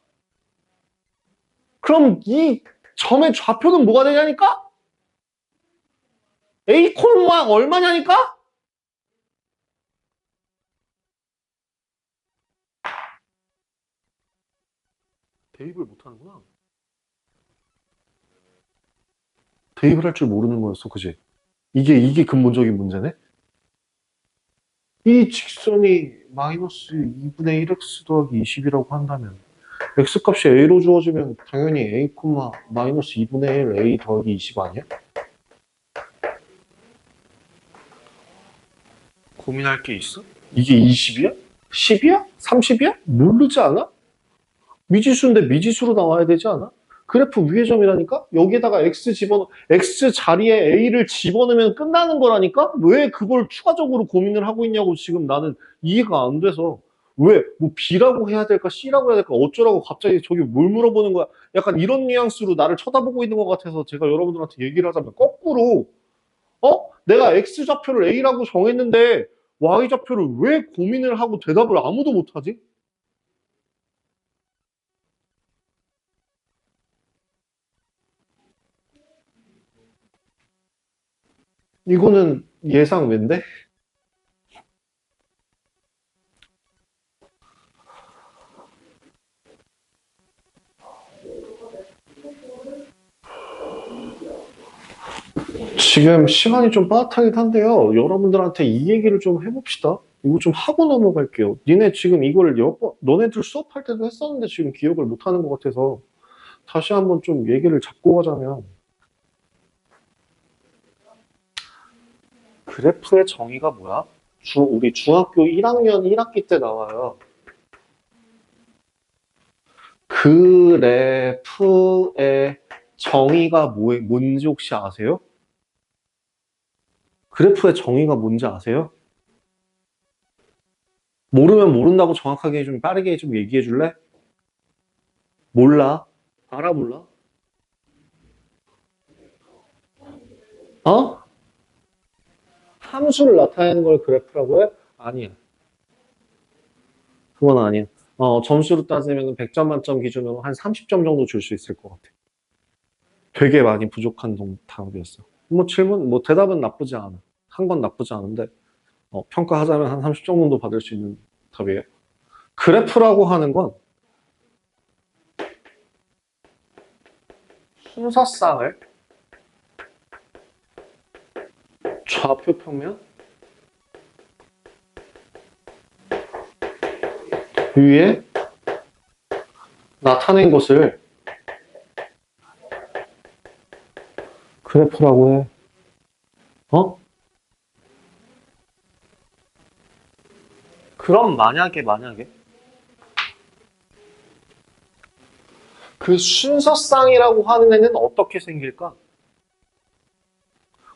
그럼 이 점의 좌표는 뭐가 되냐니까? A 콤마 얼마냐니까? 대입을 못하는구나. 대입을 할 줄 모르는 거였어, 그지? 이게 근본적인 문제네? 이 직선이 마이너스 2분의 1x 더하기 20이라고 한다면 x값이 a로 주어지면 당연히 a, 마이너스 2분의 1 a 더하기 20 아니야? 고민할 게 있어? 이게 20이야? 10이야? 30이야? 모르지 않아? 미지수인데 미지수로 나와야 되지 않아? 그래프 위의 점이라니까? 여기에다가 x 자리에 a를 집어넣으면 끝나는 거라니까? 왜 그걸 추가적으로 고민을 하고 있냐고 지금 나는 이해가 안 돼서. 왜? 뭐 B라고 해야 될까? C라고 해야 될까? 어쩌라고 갑자기 저기 뭘 물어보는 거야? 약간 이런 뉘앙스로 나를 쳐다보고 있는 것 같아서 제가 여러분들한테 얘기를 하자면 거꾸로 내가 X좌표를 A라고 정했는데 Y좌표를 왜 고민을 하고 대답을 아무도 못하지? 이거는 예상 외인데? 지금 시간이 좀 빠듯하긴 한데요. 여러분들한테 이 얘기를 좀 해봅시다. 이거 좀 하고 넘어갈게요. 니네 지금 이걸 너네들 수업할 때도 했었는데 지금 기억을 못하는 것 같아서 다시 한번 좀 얘기를 잡고 가자면 그래프의 정의가 뭐야? 우리 중학교 1학년 1학기 때 나와요. 그래프의 정의가 뭔지 혹시 아세요? 그래프의 정의가 뭔지 아세요? 모르면 모른다고 정확하게 좀 빠르게 좀 얘기해 줄래? 몰라? 알아 몰라? 어? 함수를 나타내는 걸 그래프라고 해? 아니야. 그건 아니야. 점수로 따지면 100점 만점 기준으로 한 30점 정도 줄 수 있을 것 같아. 되게 많이 부족한 답이었어. 뭐 대답은 나쁘지 않아. 한 건 나쁘지 않은데, 평가하자면 한 30점 정도 받을 수 있는 답이에요. 그래프라고 하는 건 순서쌍을 좌표 평면 위에 나타낸 것을 그래프라고 해. 그럼 만약에 그 순서쌍이라고 하는 애는 어떻게 생길까?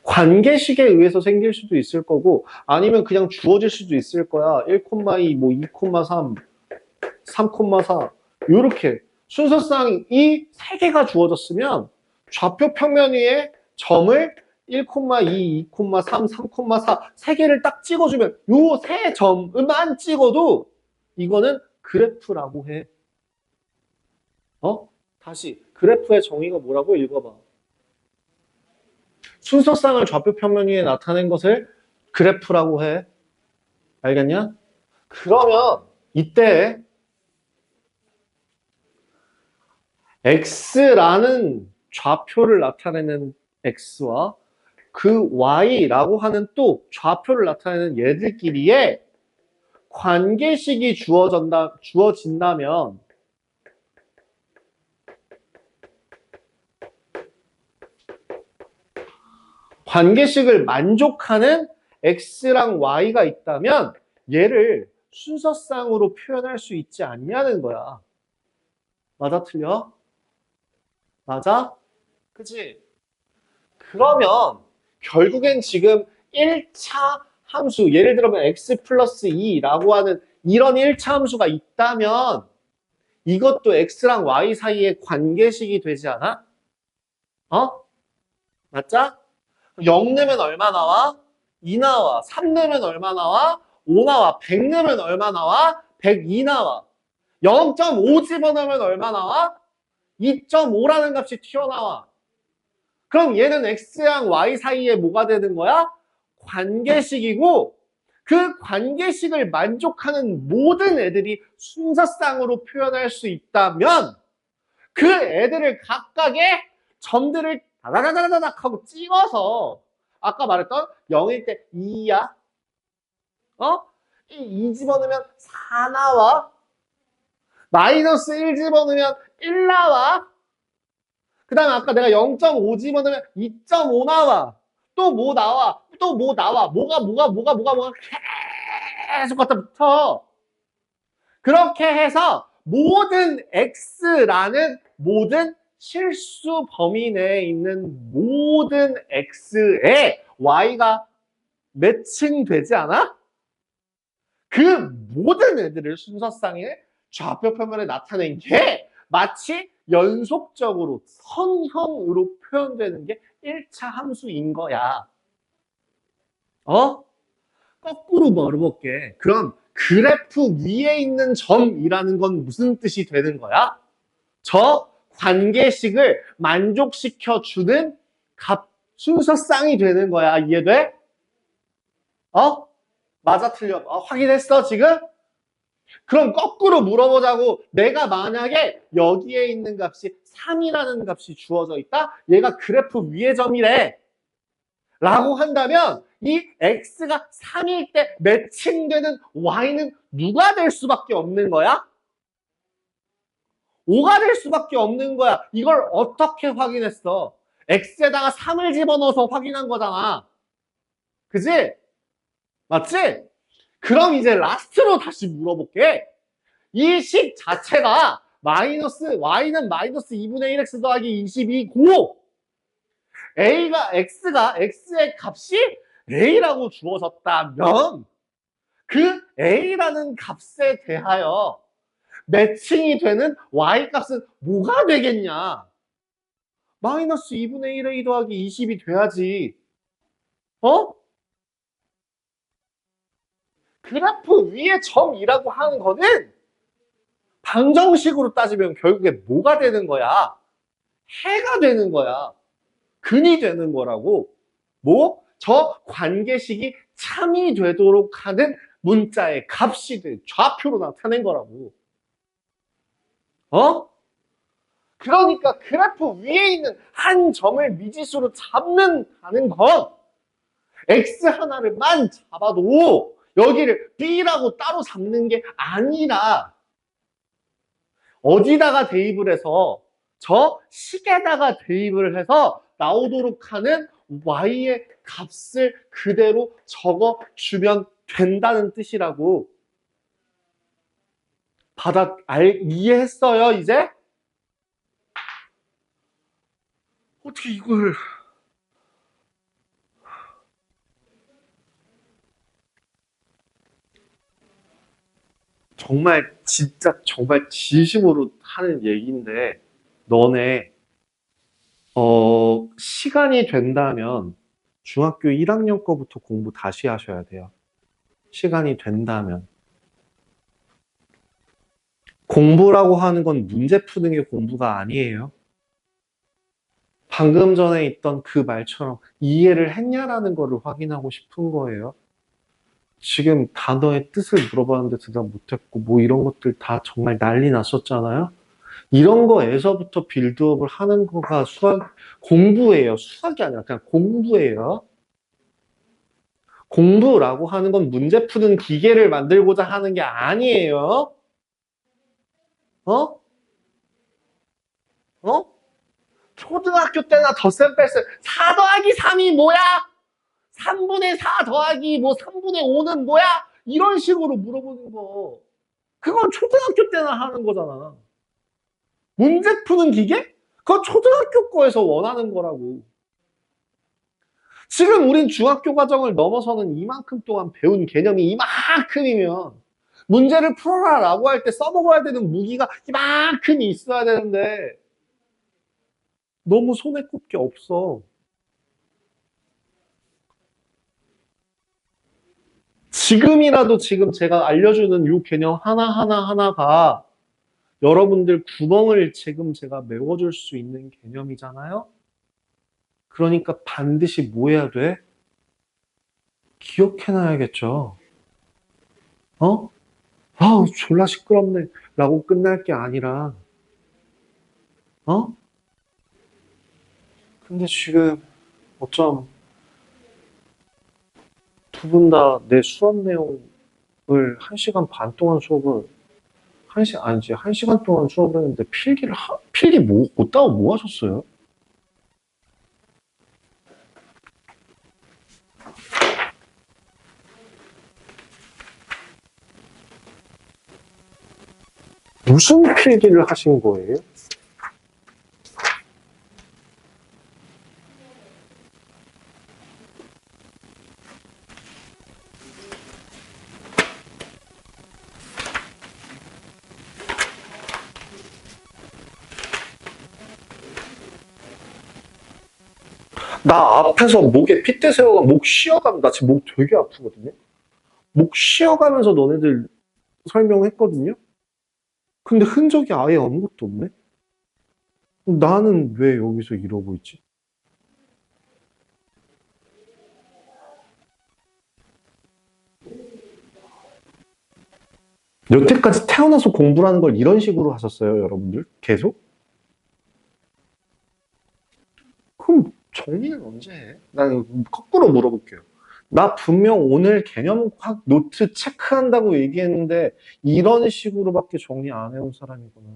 관계식에 의해서 생길 수도 있을 거고 아니면 그냥 주어질 수도 있을 거야. 1,2, 뭐 2,3, 3,4 이렇게 순서쌍이 3개가 주어졌으면 좌표 평면 위에 점을 1,2, 2,3, 3,4 3개를 딱 찍어주면 요 세 점만 찍어도 이거는 그래프라고 해. 다시 그래프의 정의가 뭐라고 읽어봐. 순서쌍을 좌표 평면 위에 나타낸 것을 그래프라고 해. 알겠냐? 그러면 이때 x라는 좌표를 나타내는 x와 그 y라고 하는 또 좌표를 나타내는 얘들끼리의 관계식이 주어진다면 관계식을 만족하는 x랑 y가 있다면 얘를 순서쌍으로 표현할 수 있지 않냐는 거야. 맞아, 틀려? 맞아? 그치? 그러면 결국엔 지금 1차 함수, 예를 들면 x 플러스 2라고 하는 이런 1차 함수가 있다면 이것도 x랑 y 사이의 관계식이 되지 않아? 어? 맞죠? 0 넣으면 얼마 나와? 2 나와. 3 넣으면 얼마 나와? 5 나와. 100 넣으면 얼마 나와? 102 나와. 0.5 집어넣으면 얼마 나와? 2.5라는 값이 튀어나와. 그럼 얘는 x랑 y 사이에 뭐가 되는 거야? 관계식이고, 그 관계식을 만족하는 모든 애들이 순서쌍으로 표현할 수 있다면 그 애들을 각각의 점들을 다다다다닥 하고 찍어서 아까 말했던 0일 때 2야. 어? 2 집어넣으면 4 나와. 마이너스 1 집어넣으면 1 나와. 그 다음에 아까 내가 0.5 집어넣으면 2.5 나와. 또 뭐 나와. 또 뭐 나와. 뭐가 계속 갖다 붙어. 그렇게 해서 모든 x라는 모든 실수 범위 내에 있는 모든 x에 y가 매칭되지 않아? 그 모든 애들을 순서상의 좌표 표면에 나타낸 게 마치 연속적으로 선형으로 표현되는 게 1차 함수인 거야. 어? 거꾸로 물어볼게. 그럼 그래프 위에 있는 점이라는 건 무슨 뜻이 되는 거야? 저 관계식을 만족시켜주는 값 순서쌍이 되는 거야. 이해돼? 어? 맞아 틀려? 확인했어 지금? 그럼 거꾸로 물어보자고. 내가 만약에 여기에 있는 값이 3이라는 값이 주어져 있다? 얘가 그래프 위의 점이래. 라고 한다면 이 x가 3일 때 매칭되는 y는 누가 될 수밖에 없는 거야? 5가 될 수밖에 없는 거야. 이걸 어떻게 확인했어? x에다가 3을 집어넣어서 확인한 거잖아. 그지? 맞지? 그럼 이제 라스트로 다시 물어볼게. 이 식 자체가 y는 마이너스 2분의 1x 더하기 22고 x의 값이 a라고 주어졌다면 그 a라는 값에 대하여 매칭이 되는 y 값은 뭐가 되겠냐? 마이너스 2분의 1a 더하기 20이 돼야지. 어? 그래프 위에 점이라고 하는 거는 방정식으로 따지면 결국에 뭐가 되는 거야? 해가 되는 거야. 근이 되는 거라고. 뭐? 저 관계식이 참이 되도록 하는 문자의 값이 돼. 좌표로 나타낸 거라고. 어? 그러니까 그래프 위에 있는 한 점을 미지수로 잡는다는 건 x 하나를만 잡아도 여기를 b라고 따로 잡는 게 아니라 어디다가 대입을 해서 저 식에다가 대입을 해서 나오도록 하는 y의 값을 그대로 적어주면 된다는 뜻이라고. 이해했어요 이제? 어떻게 이걸 정말 진짜 정말 진심으로 하는 얘기인데 너네 시간이 된다면 중학교 1학년 거부터 공부 다시 하셔야 돼요. 시간이 된다면. 공부라고 하는 건 문제 푸는 게 공부가 아니에요. 방금 전에 있던 그 말처럼 이해를 했냐라는 거를 확인하고 싶은 거예요. 지금 단어의 뜻을 물어봤는데 대답 못했고 뭐 이런 것들 다 정말 난리 났었잖아요. 이런 거에서부터 빌드업을 하는 거가 공부예요. 수학이 아니라 그냥 공부예요. 공부라고 하는 건 문제 푸는 기계를 만들고자 하는 게 아니에요. 어? 어? 초등학교 때나 덧셈 뺄셈 4 더하기 3이 뭐야? 3분의 4 더하기 뭐 3분의 5는 뭐야? 이런 식으로 물어보는 거. 그건 초등학교 때나 하는 거잖아. 문제 푸는 기계? 그거 초등학교 거에서 원하는 거라고. 지금 우린 중학교 과정을 넘어서는 이만큼 동안 배운 개념이 이만큼이면 문제를 풀어라 라고 할 때 써먹어야 되는 무기가 이만큼 있어야 되는데 너무 손에 꼽게 없어. 지금이라도 지금 제가 알려주는 이 개념 하나하나가 여러분들 구멍을 지금 제가 메워줄 수 있는 개념이잖아요? 그러니까 반드시 뭐 해야 돼? 기억해놔야겠죠. 어? 아우, 졸라 시끄럽네. 라고 끝날 게 아니라, 어? 근데 지금 어쩜 두 분 다 내 수업 내용을 1시간 반 동안 수업을, 아니지, 1시간 동안 수업을 했는데 필기 못 따고 뭐 하셨어요? 무슨 필기를 하신 거예요? 나 앞에서 목에 핏대 세워가 목 쉬어가면 나 지금 목 되게 아프거든요. 목 쉬어가면서 너네들 설명했거든요. 근데 흔적이 아예 아무것도 없네. 나는 왜 여기서 이러고 있지? 여태까지 태어나서 공부라는 걸 이런 식으로 하셨어요, 여러분들? 계속? 그럼 정리는 언제 해? 난 거꾸로 물어볼게요. 나 분명 오늘 개념학 노트 체크한다고 얘기했는데 이런 식으로밖에 정리 안 해온 사람이구나.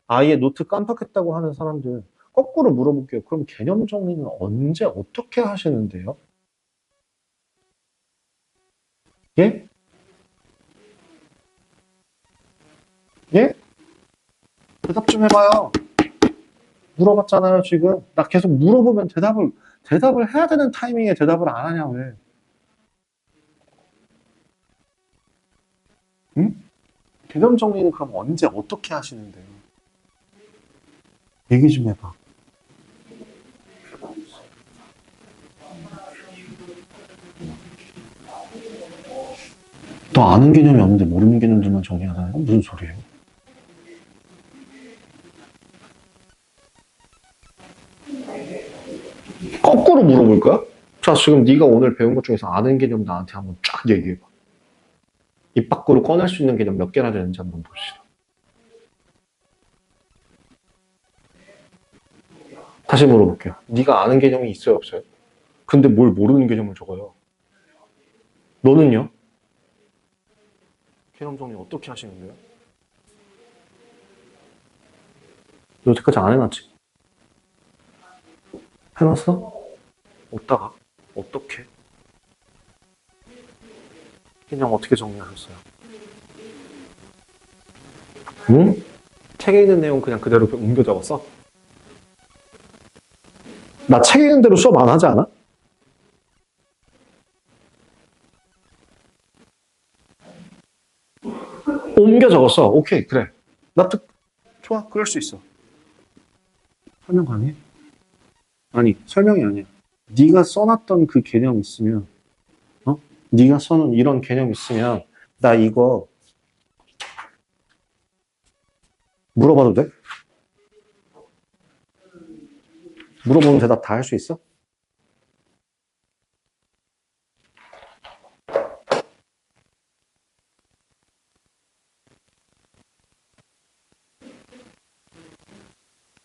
아예 노트 깜빡했다고 하는 사람들 거꾸로 물어볼게요. 그럼 개념 정리는 언제 어떻게 하시는데요? 예? 예? 대답 좀 해봐요. 물어봤잖아요, 지금. 나 계속 물어보면 대답을 해야 되는 타이밍에 대답을 안 하냐, 왜? 응? 개념 정리는 그럼 언제 어떻게 하시는데요? 얘기 좀 해봐. 너 아는 개념이 없는데 모르는 개념들만 정리하다는 건 무슨 소리예요? 거꾸로 물어볼 거야? 자, 지금 네가 오늘 배운 것 중에서 아는 개념 나한테 한번 쫙 얘기해봐. 입 밖으로 꺼낼 수 있는 개념 몇 개나 되는지 한번 봅시다. 다시 물어볼게요. 네가 아는 개념이 있어요, 없어요? 근데 뭘 모르는 개념을 적어요? 너는요? 개념 정리 어떻게 하시는데요? 여태까지 안 해놨지? 해놨어? 어디다가? 어떻게? 개념 어떻게 정리하셨어요? 응? 책에 있는 내용 그냥 그대로 옮겨 적었어? 나 책에 있는 대로 수업 안 하지 않아? 옮겨 적었어. 오케이, 그래. 좋아, 그럴 수 있어. 설명 가능해? 아니, 설명이 아니야. 네가 써놨던 그 개념 있으면, 네가 써놓은 이런 개념 있으면, 나 이거 물어봐도 돼? 물어보면 대답 다 할 수 있어?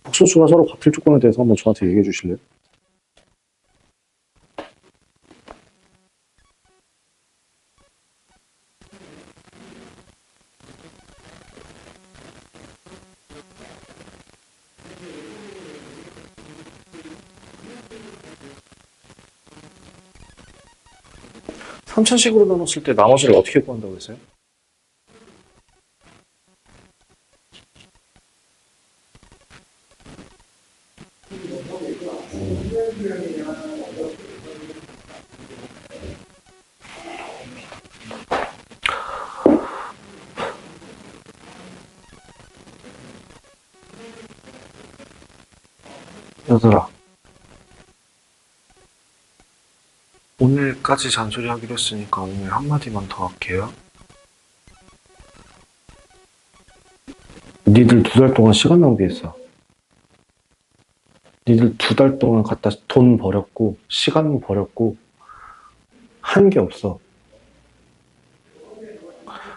복소수가 서로 같을 조건에 대해서 한번 저한테 얘기해 주실래요? 삼천식으로 나눴을 때 나머지를 어떻게 구한다고 했어요? 얘들아, 오늘까지 잔소리 하기로 했으니까 오늘 한마디만 더 할게요. 니들 2달 동안 시간 낭비했어. 니들 2달 동안 갖다 돈 버렸고, 시간 버렸고, 한 게 없어.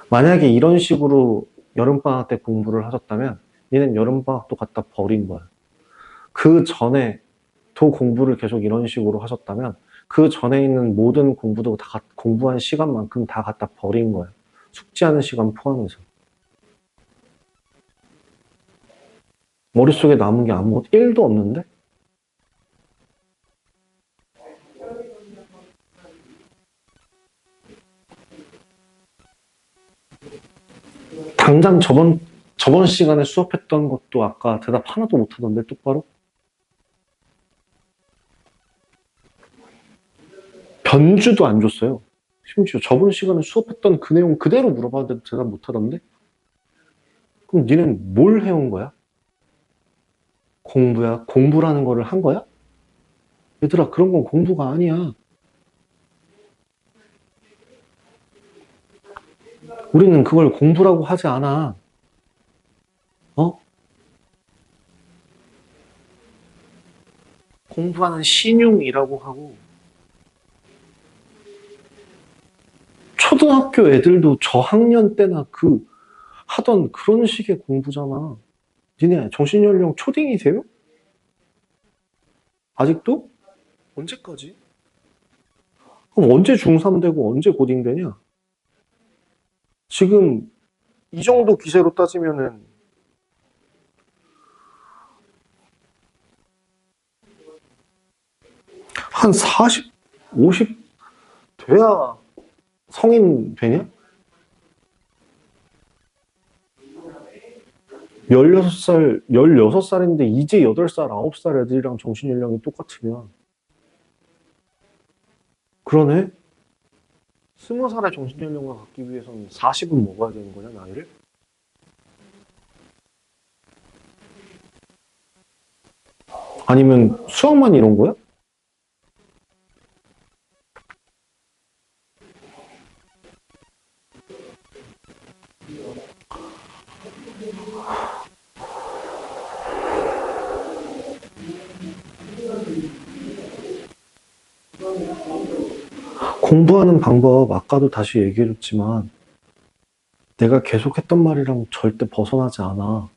만약에 이런 식으로 여름방학 때 공부를 하셨다면, 니는 여름방학도 갖다 버린 거야. 그 전에 도 공부를 계속 이런 식으로 하셨다면, 그 전에 있는 모든 공부도 다 공부한 시간만큼 다 갖다 버린 거야. 숙지하는 시간 포함해서. 머릿속에 남은 게 아무것도 1도 없는데? 당장 저번 시간에 수업했던 것도 아까 대답 하나도 못 하던데, 똑바로? 변주도 안 줬어요. 심지어 저번 시간에 수업했던 그 내용 그대로 물어봤는데 대답 못 하던데? 그럼 니는 뭘 해온 거야? 공부야? 공부라는 거를 한 거야? 얘들아, 그런 건 공부가 아니야. 우리는 그걸 공부라고 하지 않아. 어? 공부하는 신용이라고 하고, 초등학교 애들도 저학년 때나 하던 그런 식의 공부잖아. 니네 정신연령 초딩이세요? 아직도? 언제까지? 그럼 언제 중3 되고 언제 고딩 되냐? 지금 이 정도 기세로 따지면은 한 40, 50 돼야 성인 되냐? 16살인데 이제 8살, 9살 애들이랑 정신연령이 똑같으면. 그러네? 20살의 정신연령을 갖기 위해서는 40은 먹어야 되는 거냐, 나이를? 아니면 수학만 이런 거야? 공부하는 방법, 아까도 다시 얘기해줬지만, 내가 계속 했던 말이랑 절대 벗어나지 않아.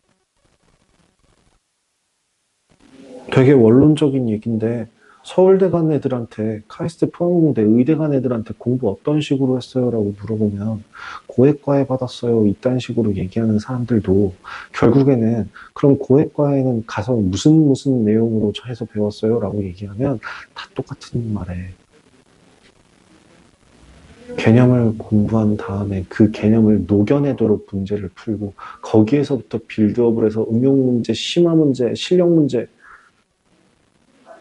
되게 원론적인 얘기인데, 서울대 간 애들한테, 카이스트 포항공대 의대 간 애들한테 공부 어떤 식으로 했어요? 라고 물어보면, 고액과외 받았어요. 이딴 식으로 얘기하는 사람들도, 결국에는, 그럼 고액과외는 가서 무슨 내용으로 해서 배웠어요? 라고 얘기하면, 다 똑같은 말에. 개념을 공부한 다음에 그 개념을 녹여내도록 문제를 풀고, 거기에서부터 빌드업을 해서 응용 문제, 심화 문제, 실력 문제,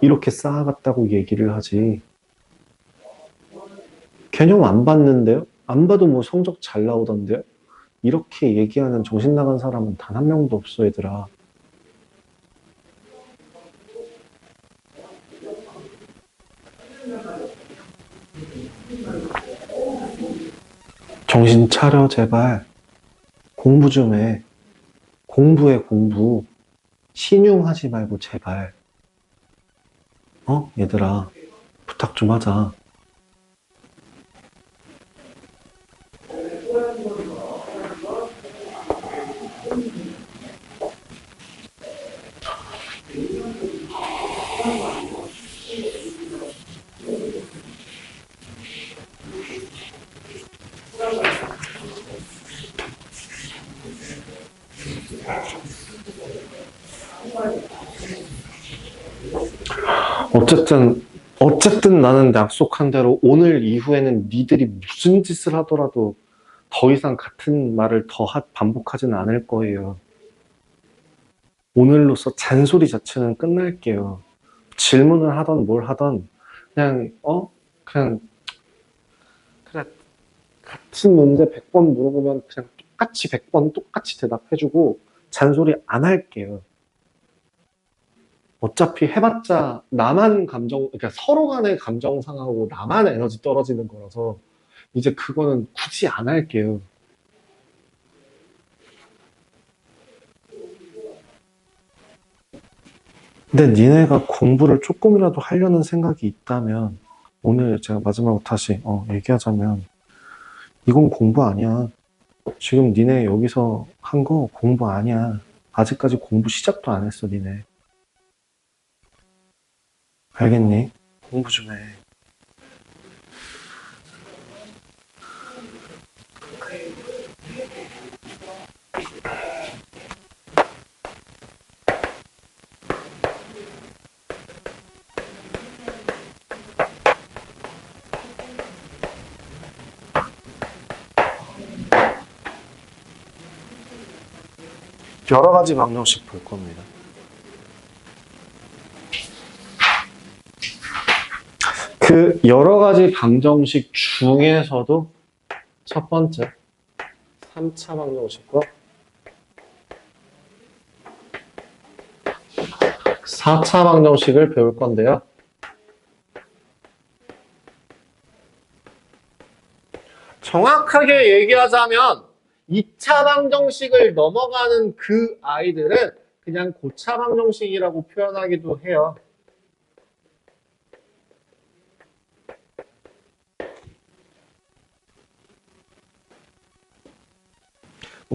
이렇게 쌓아갔다고 얘기를 하지. 개념 안 봤는데요? 안 봐도 뭐 성적 잘 나오던데요? 이렇게 얘기하는 정신 나간 사람은 단 한 명도 없어, 얘들아. 정신 차려, 제발. 공부 좀 해. 공부해, 공부. 신용하지 말고, 제발. 얘들아. 부탁 좀 하자. 어쨌든 나는 약속한 대로 오늘 이후에는 니들이 무슨 짓을 하더라도 더 이상 같은 말을 더 반복하진 않을 거예요. 오늘로써 잔소리 자체는 끝날게요. 질문을 하던 뭘 하던 그냥 그냥 그래 같은 문제 100번 물어보면 그냥 똑같이 100번 똑같이 대답해주고 잔소리 안 할게요. 어차피 해봤자 나만 그러니까 서로 간의 감정 상하고 나만 에너지 떨어지는 거라서 이제 그거는 굳이 안 할게요. 근데 니네가 공부를 조금이라도 하려는 생각이 있다면 오늘 제가 마지막으로 다시 얘기하자면 이건 공부 아니야. 지금 니네 여기서 한 거 공부 아니야. 아직까지 공부 시작도 안 했어, 니네. 알겠니? 공부 좀 해. 여러 가지 방정식 볼 겁니다. 그 여러 가지 방정식 중에서도 첫 번째 3차 방정식과 4차 방정식을 배울 건데요. 정확하게 얘기하자면 2차 방정식을 넘어가는 그 아이들은 그냥 고차 방정식이라고 표현하기도 해요.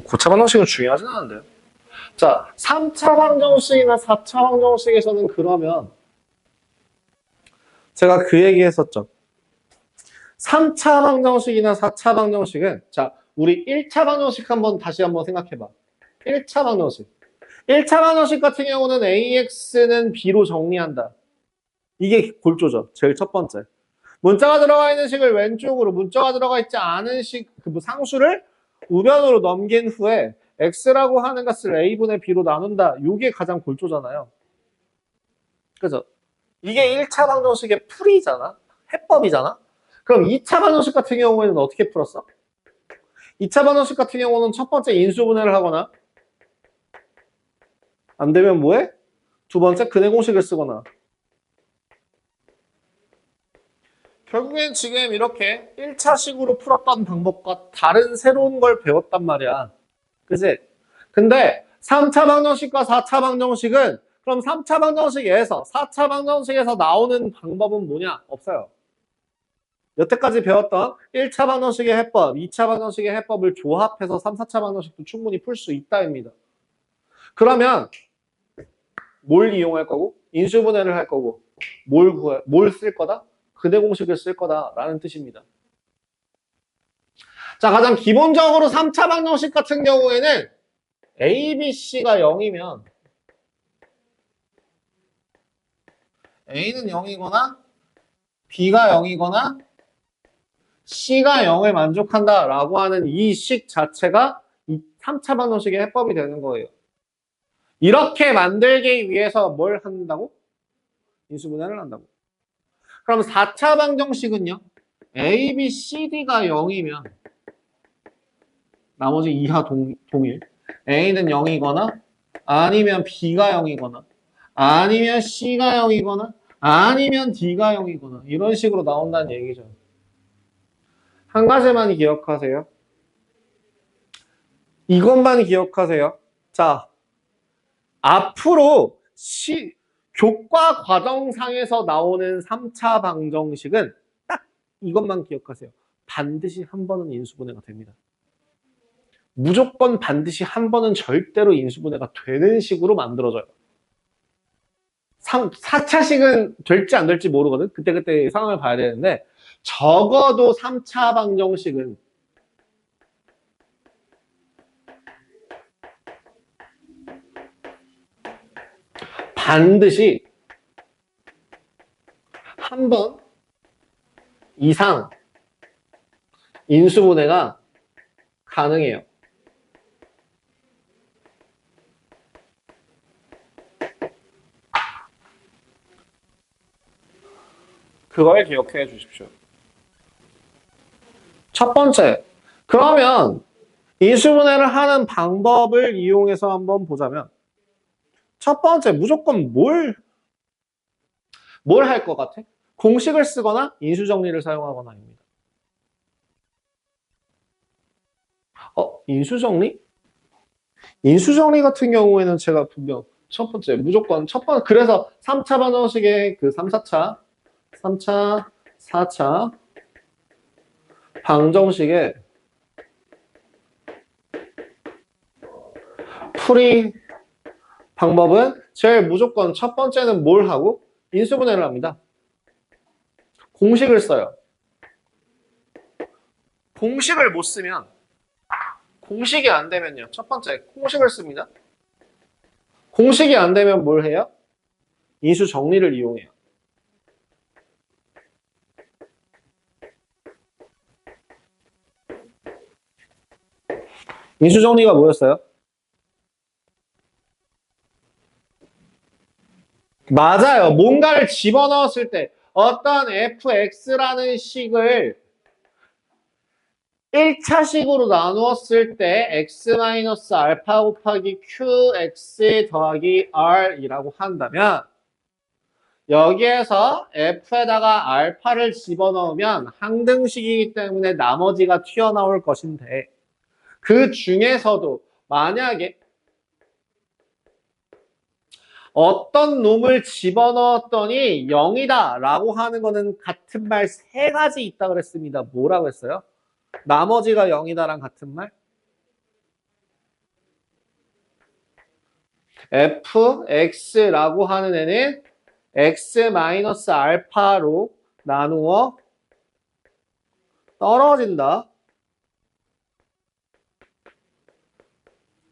고차 방정식은 중요하진 않은데요. 자, 3차 방정식이나 4차 방정식에서는 그러면 제가 그 얘기 했었죠. 3차 방정식이나 4차 방정식은 자, 우리 1차 방정식 다시 한번 생각해봐. 1차 방정식. 1차 방정식 같은 경우는 AX는 B로 정리한다. 이게 골조죠. 제일 첫 번째. 문자가 들어가 있는 식을 왼쪽으로, 문자가 들어가 있지 않은 상수를 우변으로 넘긴 후에 X라고 하는 것을 A분의 B로 나눈다. 이게 가장 골조잖아요. 그죠? 이게 1차 방정식의 풀이잖아. 해법이잖아. 그럼 2차 방정식 같은 경우에는 어떻게 풀었어? 2차 방정식 같은 경우는 첫 번째 인수분해를 하거나 안 되면 뭐해? 두 번째 근해 공식을 쓰거나 결국엔 지금 이렇게 1차식으로 풀었던 방법과 다른 새로운 걸 배웠단 말이야. 그치? 근데 3차 방정식과 4차 방정식은 그럼 3차 방정식에서 4차 방정식에서 나오는 방법은 뭐냐? 없어요. 여태까지 배웠던 1차 방정식의 해법, 2차 방정식의 해법을 조합해서 3, 4차 방정식도 충분히 풀 수 있다입니다. 그러면 뭘 이용할 거고, 인수분해를 할 거고, 뭘 쓸 거다? 근해 공식을 쓸 거다라는 뜻입니다. 자, 가장 기본적으로 3차 방정식 같은 경우에는 A, B, C가 0이면 A는 0이거나 B가 0이거나 C가 0을 만족한다라고 하는 이 식 자체가 이 3차 방정식의 해법이 되는 거예요. 이렇게 만들기 위해서 뭘 한다고? 인수분해를 한다고. 그럼 4차 방정식은요? A, B, C, D가 0이면 나머지 이하 동일. A는 0이거나 아니면 B가 0이거나 아니면 C가 0이거나 아니면 D가 0이거나 이런 식으로 나온다는 얘기죠. 한 가지만 기억하세요. 이것만 기억하세요. 자, 앞으로 교과 과정상에서 나오는 3차 방정식은 딱 이것만 기억하세요. 반드시 한 번은 인수분해가 됩니다. 무조건 반드시 한 번은 절대로 인수분해가 되는 식으로 만들어져요. 4차식은 될지 안 될지 모르거든. 그때그때 상황을 봐야 되는데 적어도 3차 방정식은 반드시 한 번 이상 인수분해가 가능해요. 그걸 기억해 주십시오. 첫 번째, 그러면 인수분해를 하는 방법을 이용해서 한번 보자면 첫 번째, 무조건 뭘 뭘 할 것 같아? 공식을 쓰거나 인수정리를 사용하거나입니다. 인수정리? 인수정리 같은 경우에는 제가 분명 첫 번째, 무조건 첫 번째, 그래서 3차 방정식의 그 3, 4차, 3차, 4차 방정식의 풀이 방법은 제일 무조건 첫 번째는 뭘 하고? 인수분해를 합니다. 공식을 써요. 공식을 못 쓰면, 공식이 안 되면요. 첫 번째, 공식을 씁니다. 공식이 안 되면 뭘 해요? 인수 정리를 이용해요. 인수 정리가 뭐였어요? 맞아요. 뭔가를 집어넣었을 때 어떤 fx라는 식을 1차식으로 나누었을 때 x-알파 곱하기 qx 더하기 r이라고 한다면 여기에서 f에다가 알파를 집어넣으면 항등식이기 때문에 나머지가 튀어나올 것인데 그 중에서도 만약에 어떤 놈을 집어넣었더니 0이다 라고 하는 거는 같은 말 세 가지 있다 그랬습니다. 뭐라고 했어요? 나머지가 0이다랑 같은 말? fx라고 하는 애는 x-알파로 나누어 떨어진다.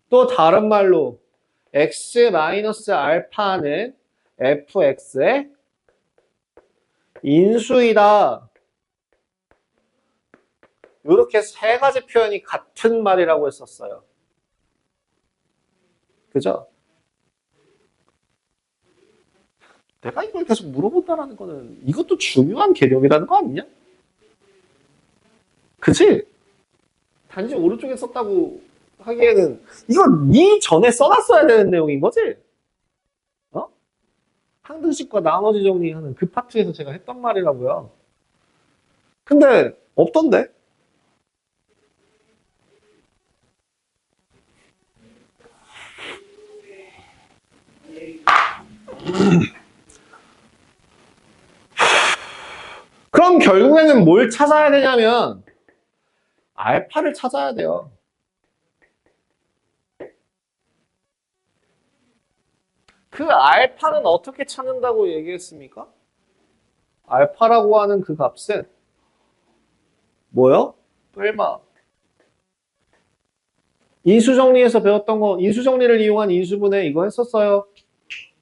또 다른 말로 x-알파는 fx의 인수이다. 이렇게 세 가지 표현이 같은 말이라고 했었어요. 그죠? 내가 이걸 계속 물어본다는 거는 이것도 중요한 개념이라는 거 아니냐? 그치? 단지 오른쪽에 썼다고 하기에는 이건 이전에 써놨어야 되는 내용인 거지? 어? 항등식과 나머지 정리하는 그 파트에서 제가 했던 말이라고요. 근데 없던데? 그럼 결국에는 뭘 찾아야 되냐면 알파를 찾아야 돼요. 그 알파는 어떻게 찾는다고 얘기했습니까? 알파라고 하는 그 값은 뭐요? 뿔마. 인수정리에서 배웠던 거, 인수정리를 이용한 인수분해 이거 했었어요.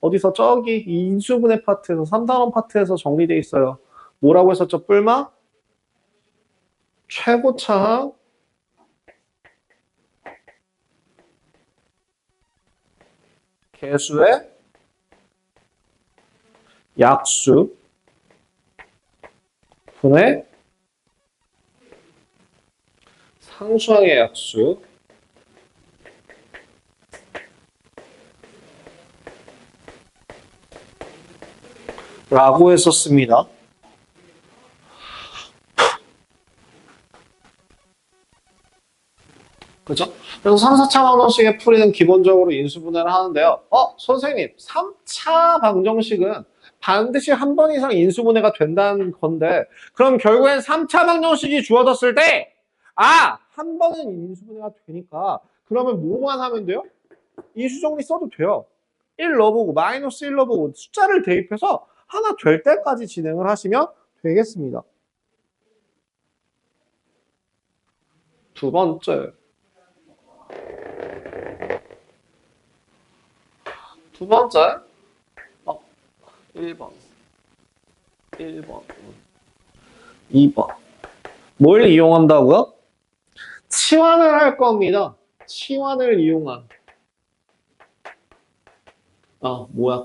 어디서 저기 이 인수분해 파트에서 3단원 파트에서 정리돼 있어요. 뭐라고 했었죠? 뿔마? 최고차항 개수의 약수 분의 상수항의 약수 라고 했었습니다. 그죠? 그래서 3, 4차 방정식의 풀이는 기본적으로 인수분해를 하는데요. 선생님, 3차 방정식은 반드시 한 번 이상 인수분해가 된다는 건데 그럼 결국엔 3차 방정식이 주어졌을 때 한 번은 인수분해가 되니까 그러면 뭐만 하면 돼요? 인수정리 써도 돼요. 1 넣어보고 마이너스 1 넣어보고 숫자를 대입해서 하나 될 때까지 진행을 하시면 되겠습니다. 두 번째. 두 번째. 1번. 2번. 뭘 이용한다고요? 치환을 할 겁니다. 치환을 이용한.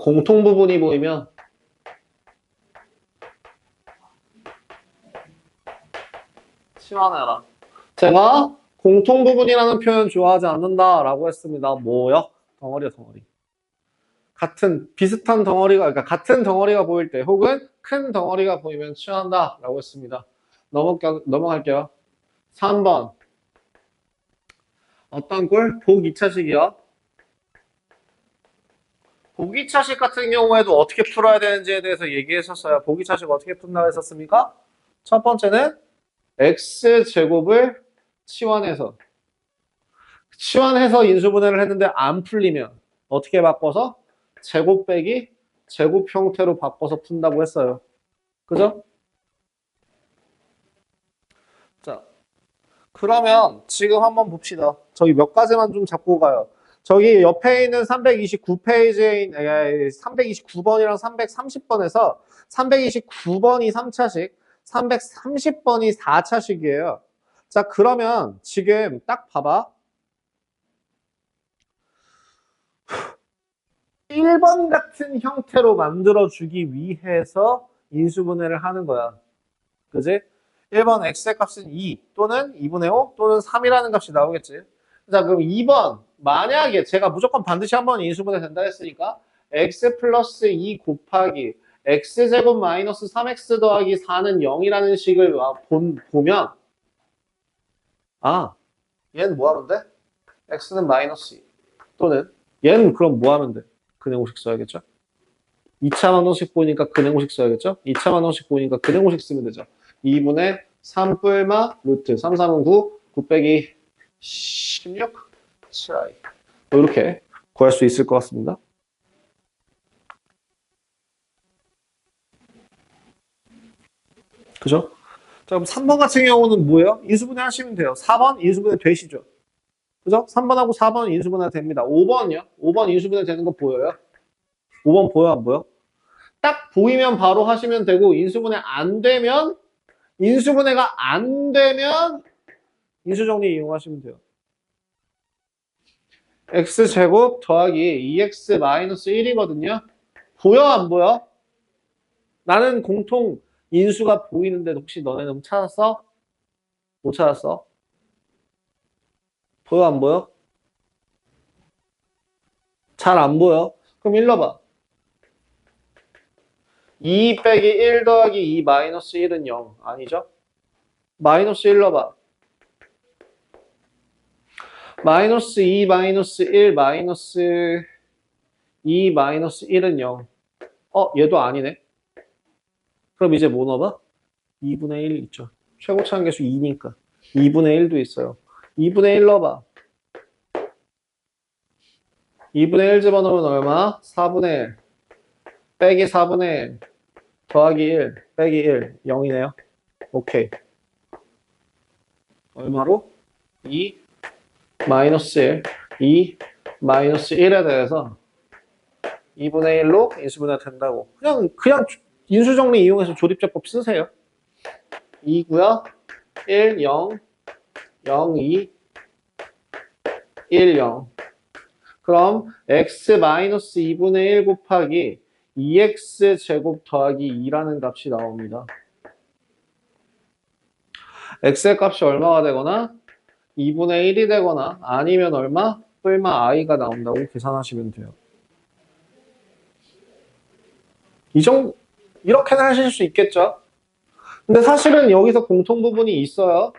공통 부분이 보이면 치환해라. 제가 공통 부분이라는 표현 좋아하지 않는다라고 했습니다. 뭐요? 덩어리요, 덩어리. 같은 비슷한 덩어리가 그러니까 같은 덩어리가 보일 때 혹은 큰 덩어리가 보이면 취한다라고 했습니다. 넘어갈게요. 3번. 어떤 꼴? 복 2차식이요. 복 2차식 같은 경우에도 어떻게 풀어야 되는지에 대해서 얘기했었어요. 복 2차식 어떻게 푼다고 했었습니까? 첫 번째는 x제곱을 치환해서 인수분해를 했는데 안 풀리면 어떻게 바꿔서 제곱 빼기 제곱 형태로 바꿔서 푼다고 했어요. 그죠? 자, 그러면 지금 한번 봅시다. 저기 몇 가지만 좀 잡고 가요. 저기 옆에 있는 329페이지에 있는 329번이랑 330번에서 329번이 3차식, 330번이 4차식이에요. 자, 그러면 지금 딱 봐봐. 1번 같은 형태로 만들어주기 위해서 인수분해를 하는 거야. 그지? 1번 x의 값은 2 또는 2분의 5 또는 3이라는 값이 나오겠지. 자, 그럼 2번. 만약에 제가 무조건 반드시 한번 인수분해 된다 했으니까 x 플러스 2 곱하기 x제곱 마이너스 3x 더하기 4는 0이라는 식을 보면 아, 얘는 뭐 하면 돼? x는 마이너스 2 또는 얘는 그럼 뭐 하면 돼? 근행호식 써야겠죠? 2차 방정식 보니까 근행호식 써야겠죠? 2차 방정식 보니까 근행호식 쓰면 되죠. 2분의 3 뿔마 루트 3, 3은 9, 9 빼기 16, 7i. 이렇게 구할 수 있을 것 같습니다. 그죠? 자, 그럼 3번 같은 경우는 뭐예요? 인수분해 하시면 돼요. 4번 인수분해 되시죠? 그죠? 3번하고 4번 인수분해 됩니다. 5번이요? 5번 인수분해 되는 거 보여요? 5번 보여, 안 보여? 딱 보이면 바로 하시면 되고, 인수분해가 안 되면 인수정리 이용하시면 돼요. x제곱 더하기 2x 마이너스 1이거든요. 보여, 안 보여? 나는 공통 인수가 보이는데 혹시 너네는 찾았어? 못 찾았어? 보여, 안 보여? 잘 안 보여? 그럼 일러봐. 2 빼기 1 더하기 2 마이너스 1은 0. 아니죠? 마이너스 1 넣어봐. 마이너스 2 마이너스 1 마이너스 2 마이너스 1은 0. 얘도 아니네. 그럼 이제 뭐 넣어봐? 2분의 1 있죠. 최고차항계수 2니까. 2분의 1도 있어요. 2분의 1 넣어봐. 2분의 1 집어넣으면 얼마? 4분의 1. 빼기 4분의 1. 더하기 1. 빼기 1. 0이네요. 오케이. 얼마로? 2 마이너스 1. 2 마이너스 1에 대해서 2분의 1로 인수분해 된다고. 그냥 인수정리 이용해서 조립제법 쓰세요. 2고요. 1, 0, 0, 2, 1, 0. 그럼 x 마이너스 2분의 1 곱하기 2x 제곱 더하기 2라는 값이 나옵니다. x의 값이 얼마가 되거나 2분의 1이 되거나 아니면 얼마? 뿔마 i가 나온다고 계산하시면 돼요. 이렇게는 하실 수 있겠죠? 근데 사실은 여기서 공통 부분이 있어요.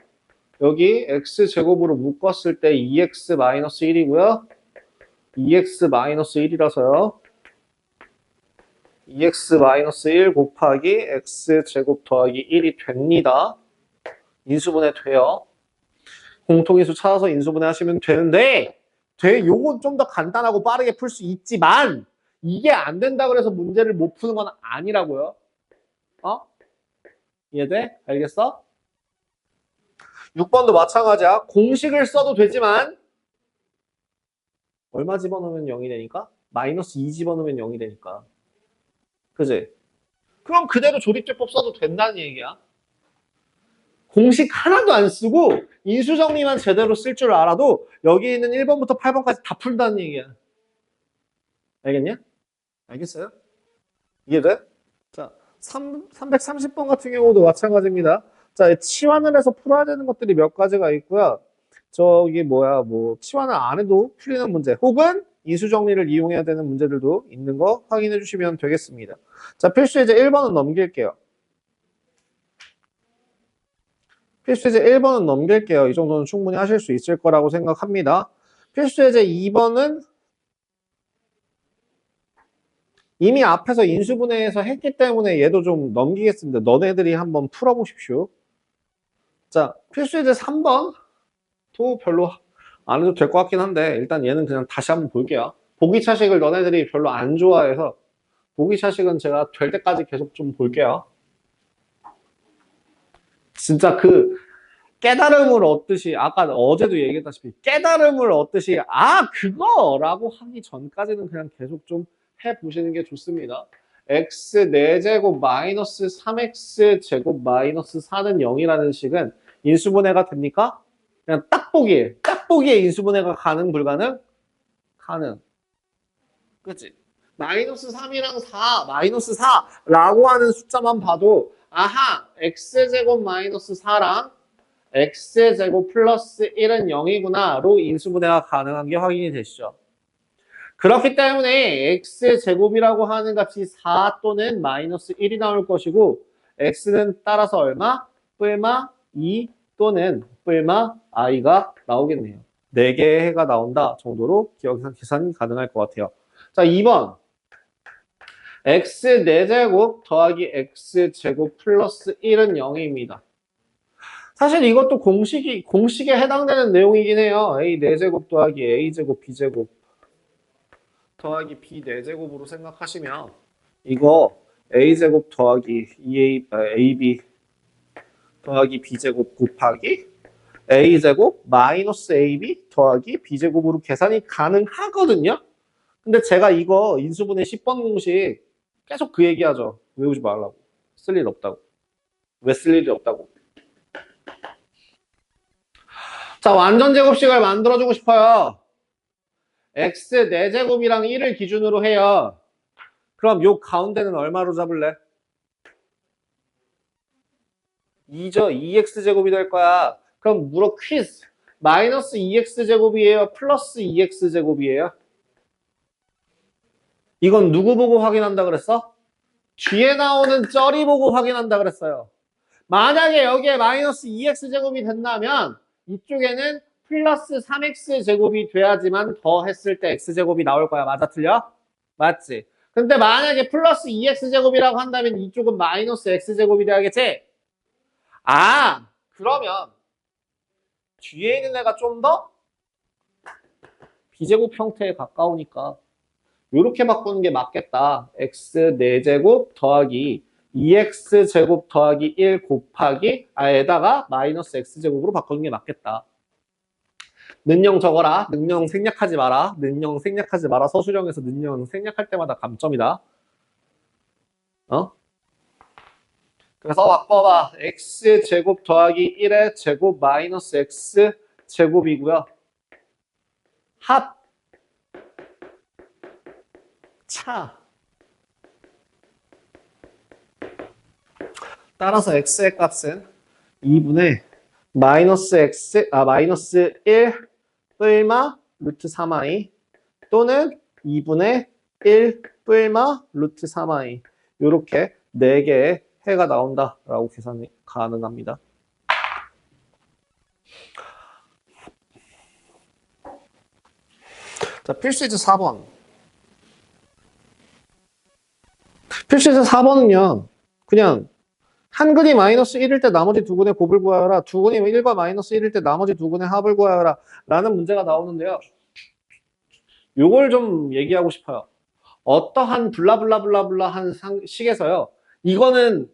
여기 x제곱으로 묶었을 때 2x-1이고요. 2x-1이라서요. 2x-1 곱하기 x제곱 더하기 1이 됩니다. 인수분해 돼요. 공통인수 찾아서 인수분해 하시면 되는데 요건 좀 더 간단하고 빠르게 풀 수 있지만 이게 안 된다고 해서 문제를 못 푸는 건 아니라고요. 이해돼? 알겠어? 6번도 마찬가지야. 공식을 써도 되지만 얼마 집어넣으면 0이 되니까? 마이너스 2 집어넣으면 0이 되니까. 그지? 그럼 그대로 조립제법 써도 된다는 얘기야. 공식 하나도 안 쓰고 인수정리만 제대로 쓸 줄 알아도 여기 있는 1번부터 8번까지 다 풀다는 얘기야. 알겠냐? 알겠어요? 이해돼? 자, 330번 같은 경우도 마찬가지입니다. 자, 치환을 해서 풀어야 되는 것들이 몇 가지가 있고요. 저기 치환을 안 해도 풀리는 문제. 혹은 인수 정리를 이용해야 되는 문제들도 있는 거 확인해 주시면 되겠습니다. 자, 필수 예제 1번은 넘길게요. 필수 예제 1번은 넘길게요. 이 정도는 충분히 하실 수 있을 거라고 생각합니다. 필수 예제 2번은 이미 앞에서 인수분해해서 했기 때문에 얘도 좀 넘기겠습니다. 너네들이 한번 풀어보십시오. 자, 필수 예제 3번도 별로 안 해도 될 것 같긴 한데 일단 얘는 그냥 다시 한번 볼게요. 보기 차식을 너네들이 별로 안 좋아해서 보기 차식은 제가 될 때까지 계속 좀 볼게요. 진짜 그 깨달음을 얻듯이 아까 어제도 얘기했다시피 깨달음을 얻듯이 그거라고 하기 전까지는 그냥 계속 좀 해보시는 게 좋습니다. x 4제곱 마이너스 3x 제곱 마이너스 4는 0이라는 식은 인수분해가 됩니까? 그냥 딱 보기에 인수분해가 가능 불가능? 가능. 그치? 마이너스 3이랑 4, 마이너스 4라고 하는 숫자만 봐도 x제곱 마이너스 4랑 x제곱 플러스 1은 0이구나로 인수분해가 가능한 게 확인이 되시죠. 그렇기 때문에 x제곱이라고 하는 값이 4 또는 마이너스 1이 나올 것이고 x는 따라서 얼마? 뿔마 2 또는 뿔마 i가 나오겠네요. 4개의 해가 나온다 정도로 계산이 가능할 것 같아요. 자, 2번 x 4제곱 더하기 x제곱 플러스 1은 0입니다. 사실 이것도 공식에 해당되는 내용이긴 해요. a 4제곱 더하기 a제곱 b제곱 더하기 b 4제곱으로 생각하시면 이거 a제곱 더하기 ab 더하기 b제곱 곱하기 a제곱 마이너스 ab 더하기 b제곱으로 계산이 가능하거든요. 근데 제가 이거 인수분해 10번 공식 계속 그 얘기하죠. 외우지 말라고. 쓸 일 없다고. 왜 쓸 일이 없다고. 자, 완전 제곱식을 만들어주고 싶어요. x 4제곱이랑 1을 기준으로 해요. 그럼 요 가운데는 얼마로 잡을래? 2죠. 2x제곱이 될 거야. 그럼 물어 퀴즈. 마이너스 2x제곱이에요? 플러스 2x제곱이에요? 이건 누구 보고 확인한다 그랬어? 뒤에 나오는 쩌리 보고 확인한다 그랬어요. 만약에 여기에 마이너스 2x제곱이 된다면 이쪽에는 플러스 3x제곱이 돼야지만 더 했을 때 x제곱이 나올 거야. 맞아 틀려? 맞지? 근데 만약에 플러스 2x제곱이라고 한다면 이쪽은 마이너스 x제곱이 돼야겠지? 그러면 뒤에 있는 애가 좀 더 비제곱 형태에 가까우니까 이렇게 바꾸는 게 맞겠다. x 4제곱 더하기 2x제곱 더하기 1 곱하기 에다가 마이너스 x제곱으로 바꾸는 게 맞겠다. 능령 적어라. 능령 생략하지 마라. 능령 생략하지 마라. 서술형에서 능령 생략할 때마다 감점이다. 그래서 바꿔봐. x제곱 더하기 1의 제곱 마이너스 x제곱이고요. 합 차. 따라서 x의 값은 2분의 마이너스 1 뿔마 루트 3i 또는 2분의 1 뿔마 루트 3i 이렇게 4개의 해가 나온다라고 계산이 가능합니다. 자, 필수이즈 4번. 필수에서 4번은요. 그냥 한근이 마이너스 1일 때 나머지 두 근의 곱을 구하여라. 두 근이 1과 마이너스 1일 때 나머지 두 근의 합을 구하여라. 라는 문제가 나오는데요. 요걸 좀 얘기하고 싶어요. 어떠한 블라블라블라블라 한 식에서요. 이거는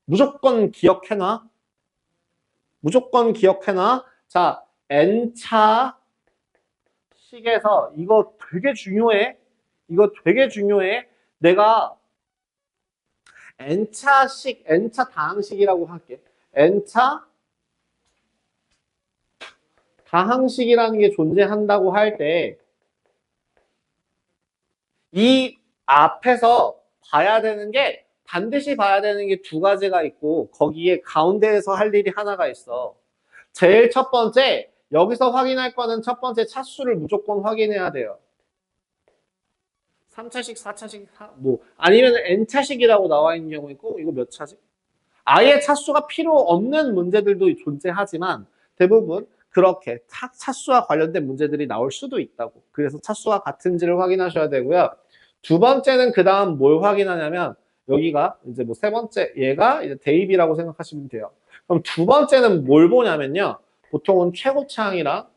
무조건 기억해놔. 무조건 기억해놔. 자, n차 식에서 이거 되게 중요해. 이거 되게 중요해. 내가 n차식, n차 다항식이라고 할게. n차 다항식이라는 게 존재한다고 할 때 이 앞에서 반드시 봐야 되는 게 두 가지가 있고 거기에 가운데에서 할 일이 하나가 있어. 제일 첫 번째, 여기서 확인할 거는 첫 번째 차수를 무조건 확인해야 돼요. 3차식, 4차식, 뭐 아니면 n차식이라고 나와 있는 경우 있고 이거 몇 차지? 아예 차수가 필요 없는 문제들도 존재하지만 대부분 그렇게 차수와 관련된 문제들이 나올 수도 있다고. 그래서 차수가 같은지를 확인하셔야 되고요. 두 번째는 그 다음 뭘 확인하냐면 여기가 이제 뭐 세 번째 얘가 이제 대입이라고 생각하시면 돼요. 그럼 두 번째는 뭘 보냐면요. 보통은 최고차항이랑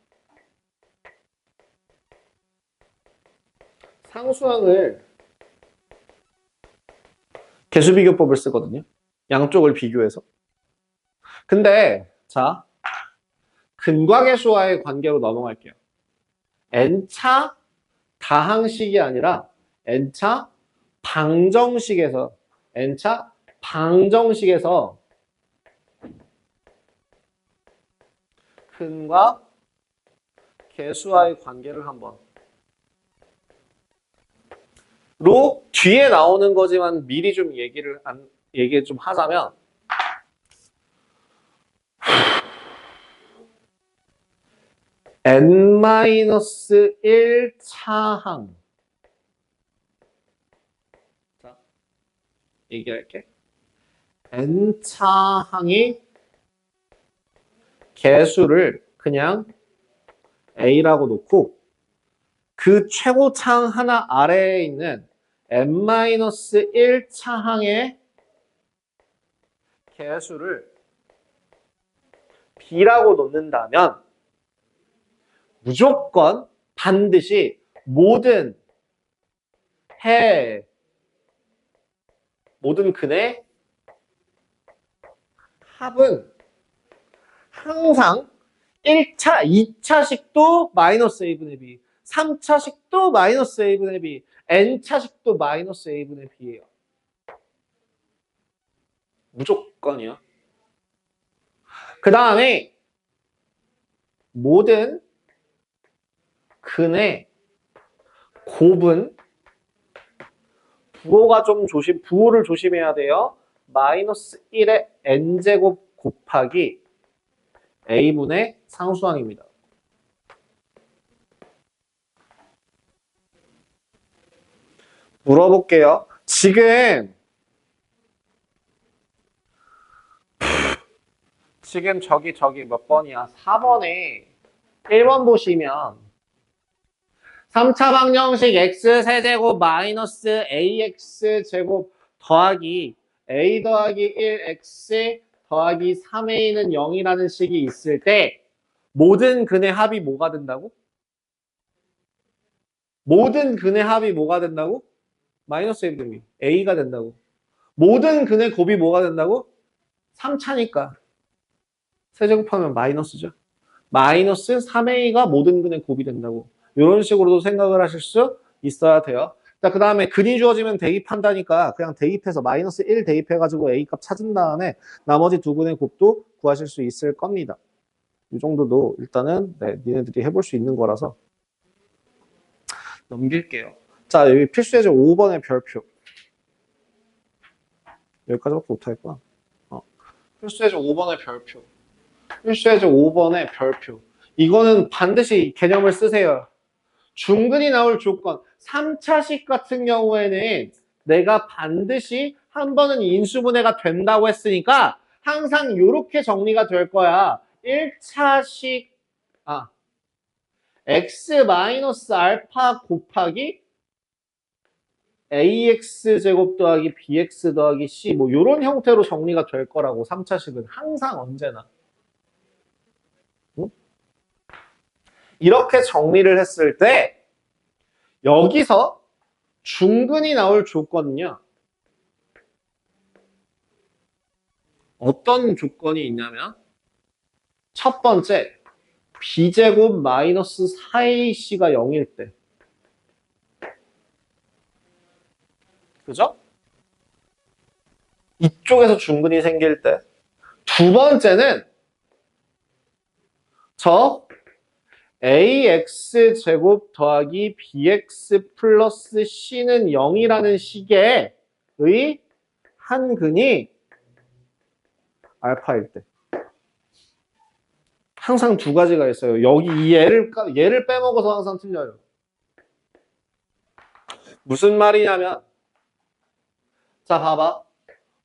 상수항을 개수비교법을 쓰거든요. 양쪽을 비교해서. 근데 자 근과 계수와의 관계로 넘어갈게요. n차 다항식이 아니라 n차 방정식에서 n차 방정식에서 근과 계수와의 관계를 한번 로 뒤에 나오는 거지만 미리 좀 얘기 좀 하자면 n-1 차항 자 얘기할게. n 차항이 개수를 그냥 a라고 놓고 그 최고차항 하나 아래에 있는 n-1 차항의 개수를 b라고 놓는다면 무조건 반드시 모든 근의 합은 항상 1차, 2차식도 마이너스 a분의 b, 3차식도 마이너스 a분의 b, n차식도 마이너스 a분의 b예요. 무조건이요. 그 다음에 모든 근의 곱은 부호를 조심해야 돼요. 마이너스 1의 n제곱 곱하기 a분의 상수항입니다. 물어볼게요. 지금 저기 몇 번이야? 4번에 1번 보시면 3차 방정식 x 세제곱 마이너스 ax 제곱 더하기 a 더하기 1x 더하기 3a는 0이라는 식이 있을 때 모든 근의 합이 뭐가 된다고? 모든 근의 합이 뭐가 된다고? 마이너스 a 분의 b, a가 된다고. 모든 근의 곱이 뭐가 된다고? 3차니까 세제곱하면 마이너스죠. 마이너스 3a가 모든 근의 곱이 된다고. 이런 식으로도 생각을 하실 수 있어야 돼요. 자, 그 다음에 근이 주어지면 대입한다니까 그냥 대입해서 마이너스 1 대입해가지고 a값 찾은 다음에 나머지 두 근의 곱도 구하실 수 있을 겁니다. 이 정도도 일단은 니네들이 해볼 수 있는 거라서 넘길게요. 자, 여기 필수예제 5번의 별표. 여기까지밖에 못하겠구나. 필수예제 5번의 별표. 필수예제 5번의 별표. 이거는 반드시 개념을 쓰세요. 중근이 나올 조건. 3차식 같은 경우에는 내가 반드시 한 번은 인수분해가 된다고 했으니까 항상 이렇게 정리가 될 거야. 1차식 x-알파 곱하기 ax 제곱 더하기 bx 더하기 c 뭐 이런 형태로 정리가 될 거라고. 3차식은 항상 언제나. 이렇게 정리를 했을 때 여기서 중근이 나올 조건은요. 어떤 조건이 있냐면 첫 번째 b제곱 마이너스 4ac가 0일 때. 그죠? 이쪽에서 중근이 생길 때. 두 번째는 저 ax 제곱 더하기 bx 플러스 c는 0이라는 식의 한 근이 알파일 때. 항상 두 가지가 있어요. 여기 이 얘를 빼먹어서 항상 틀려요. 무슨 말이냐면, 자, 봐봐.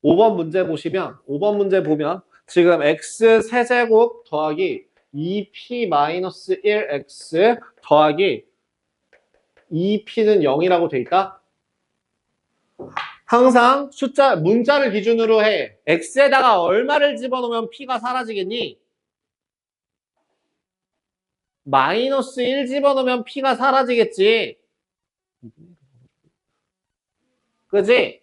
5번 문제 보시면, 5번 문제 보면, 지금 x 세제곱 더하기 2p-1x 더하기 2p는 0이라고 돼 있다. 항상 문자를 기준으로 해. x에다가 얼마를 집어넣으면 p가 사라지겠니? -1 집어넣으면 p가 사라지겠지. 그지?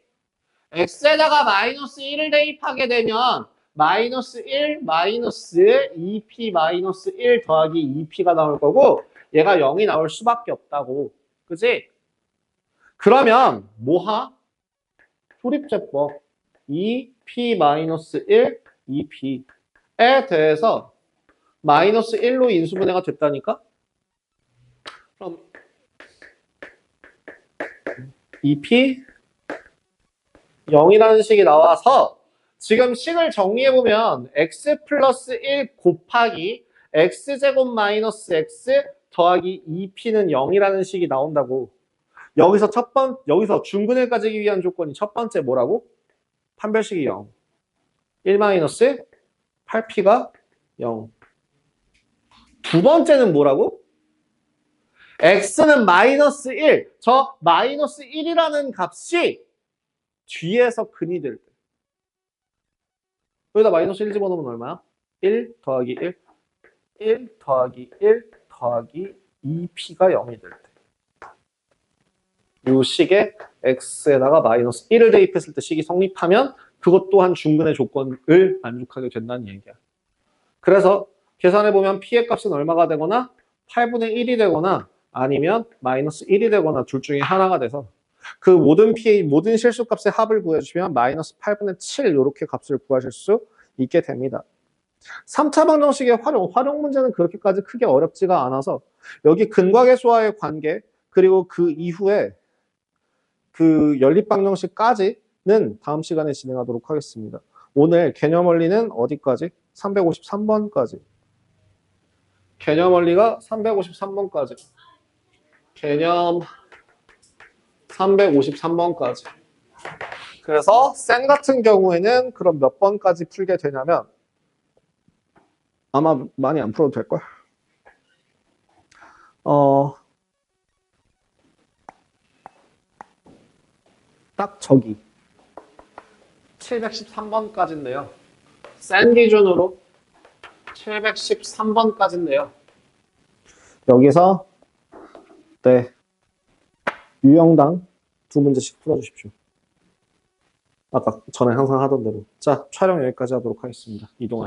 x에다가 -1을 대입하게 되면 -1, -2p-1 더하기 2p가 나올 거고 얘가 0이 나올 수밖에 없다고. 그지? 그러면 뭐하? 조립제법 2p-1, 2p에 대해서 -1로 인수분해가 됐다니까? 그럼 2p 0이라는 식이 나와서 지금 식을 정리해보면 x 플러스 1 곱하기 x제곱 마이너스 x 더하기 2p는 0이라는 식이 나온다고. 여기서 중근을 가지기 위한 조건이 첫 번째 뭐라고? 판별식이 0. 1 마이너스 8p가 0. 두 번째는 뭐라고? x는 마이너스 1. 저 마이너스 1이라는 값이 뒤에서 근이 될 때. 여기다 마이너스 1 집어넣으면 얼마야? 1 더하기 1. 1 더하기 1 더하기 2p가 0이 될 때. 이 식에 x에다가 마이너스 1을 대입했을 때 식이 성립하면 그것 또한 중근의 조건을 만족하게 된다는 얘기야. 그래서 계산해보면 p의 값은 얼마가 되거나 8분의 1이 되거나 아니면 마이너스 1이 되거나 둘 중에 하나가 돼서 그 모든 실수값의 합을 구해주시면 마이너스 8분의 7 이렇게 값을 구하실 수 있게 됩니다. 3차 방정식의 활용 문제는 그렇게까지 크게 어렵지가 않아서 여기 근과 계수와의 관계 그리고 그 이후에 그 연립 방정식까지는 다음 시간에 진행하도록 하겠습니다. 오늘 개념 원리는 어디까지? 353번까지. 개념 원리가 353번까지. 개념 353번까지. 그래서 쌤 같은 경우에는 그럼 몇 번까지 풀게 되냐면 아마 많이 안 풀어도 될걸? 딱 저기 713번까지인데요. 쌤 기준으로 713번까지인데요. 여기서 네 유형당 2문제씩 풀어주십시오. 아까 전에 항상 하던 대로. 자, 촬영 여기까지 하도록 하겠습니다. 이동하시죠.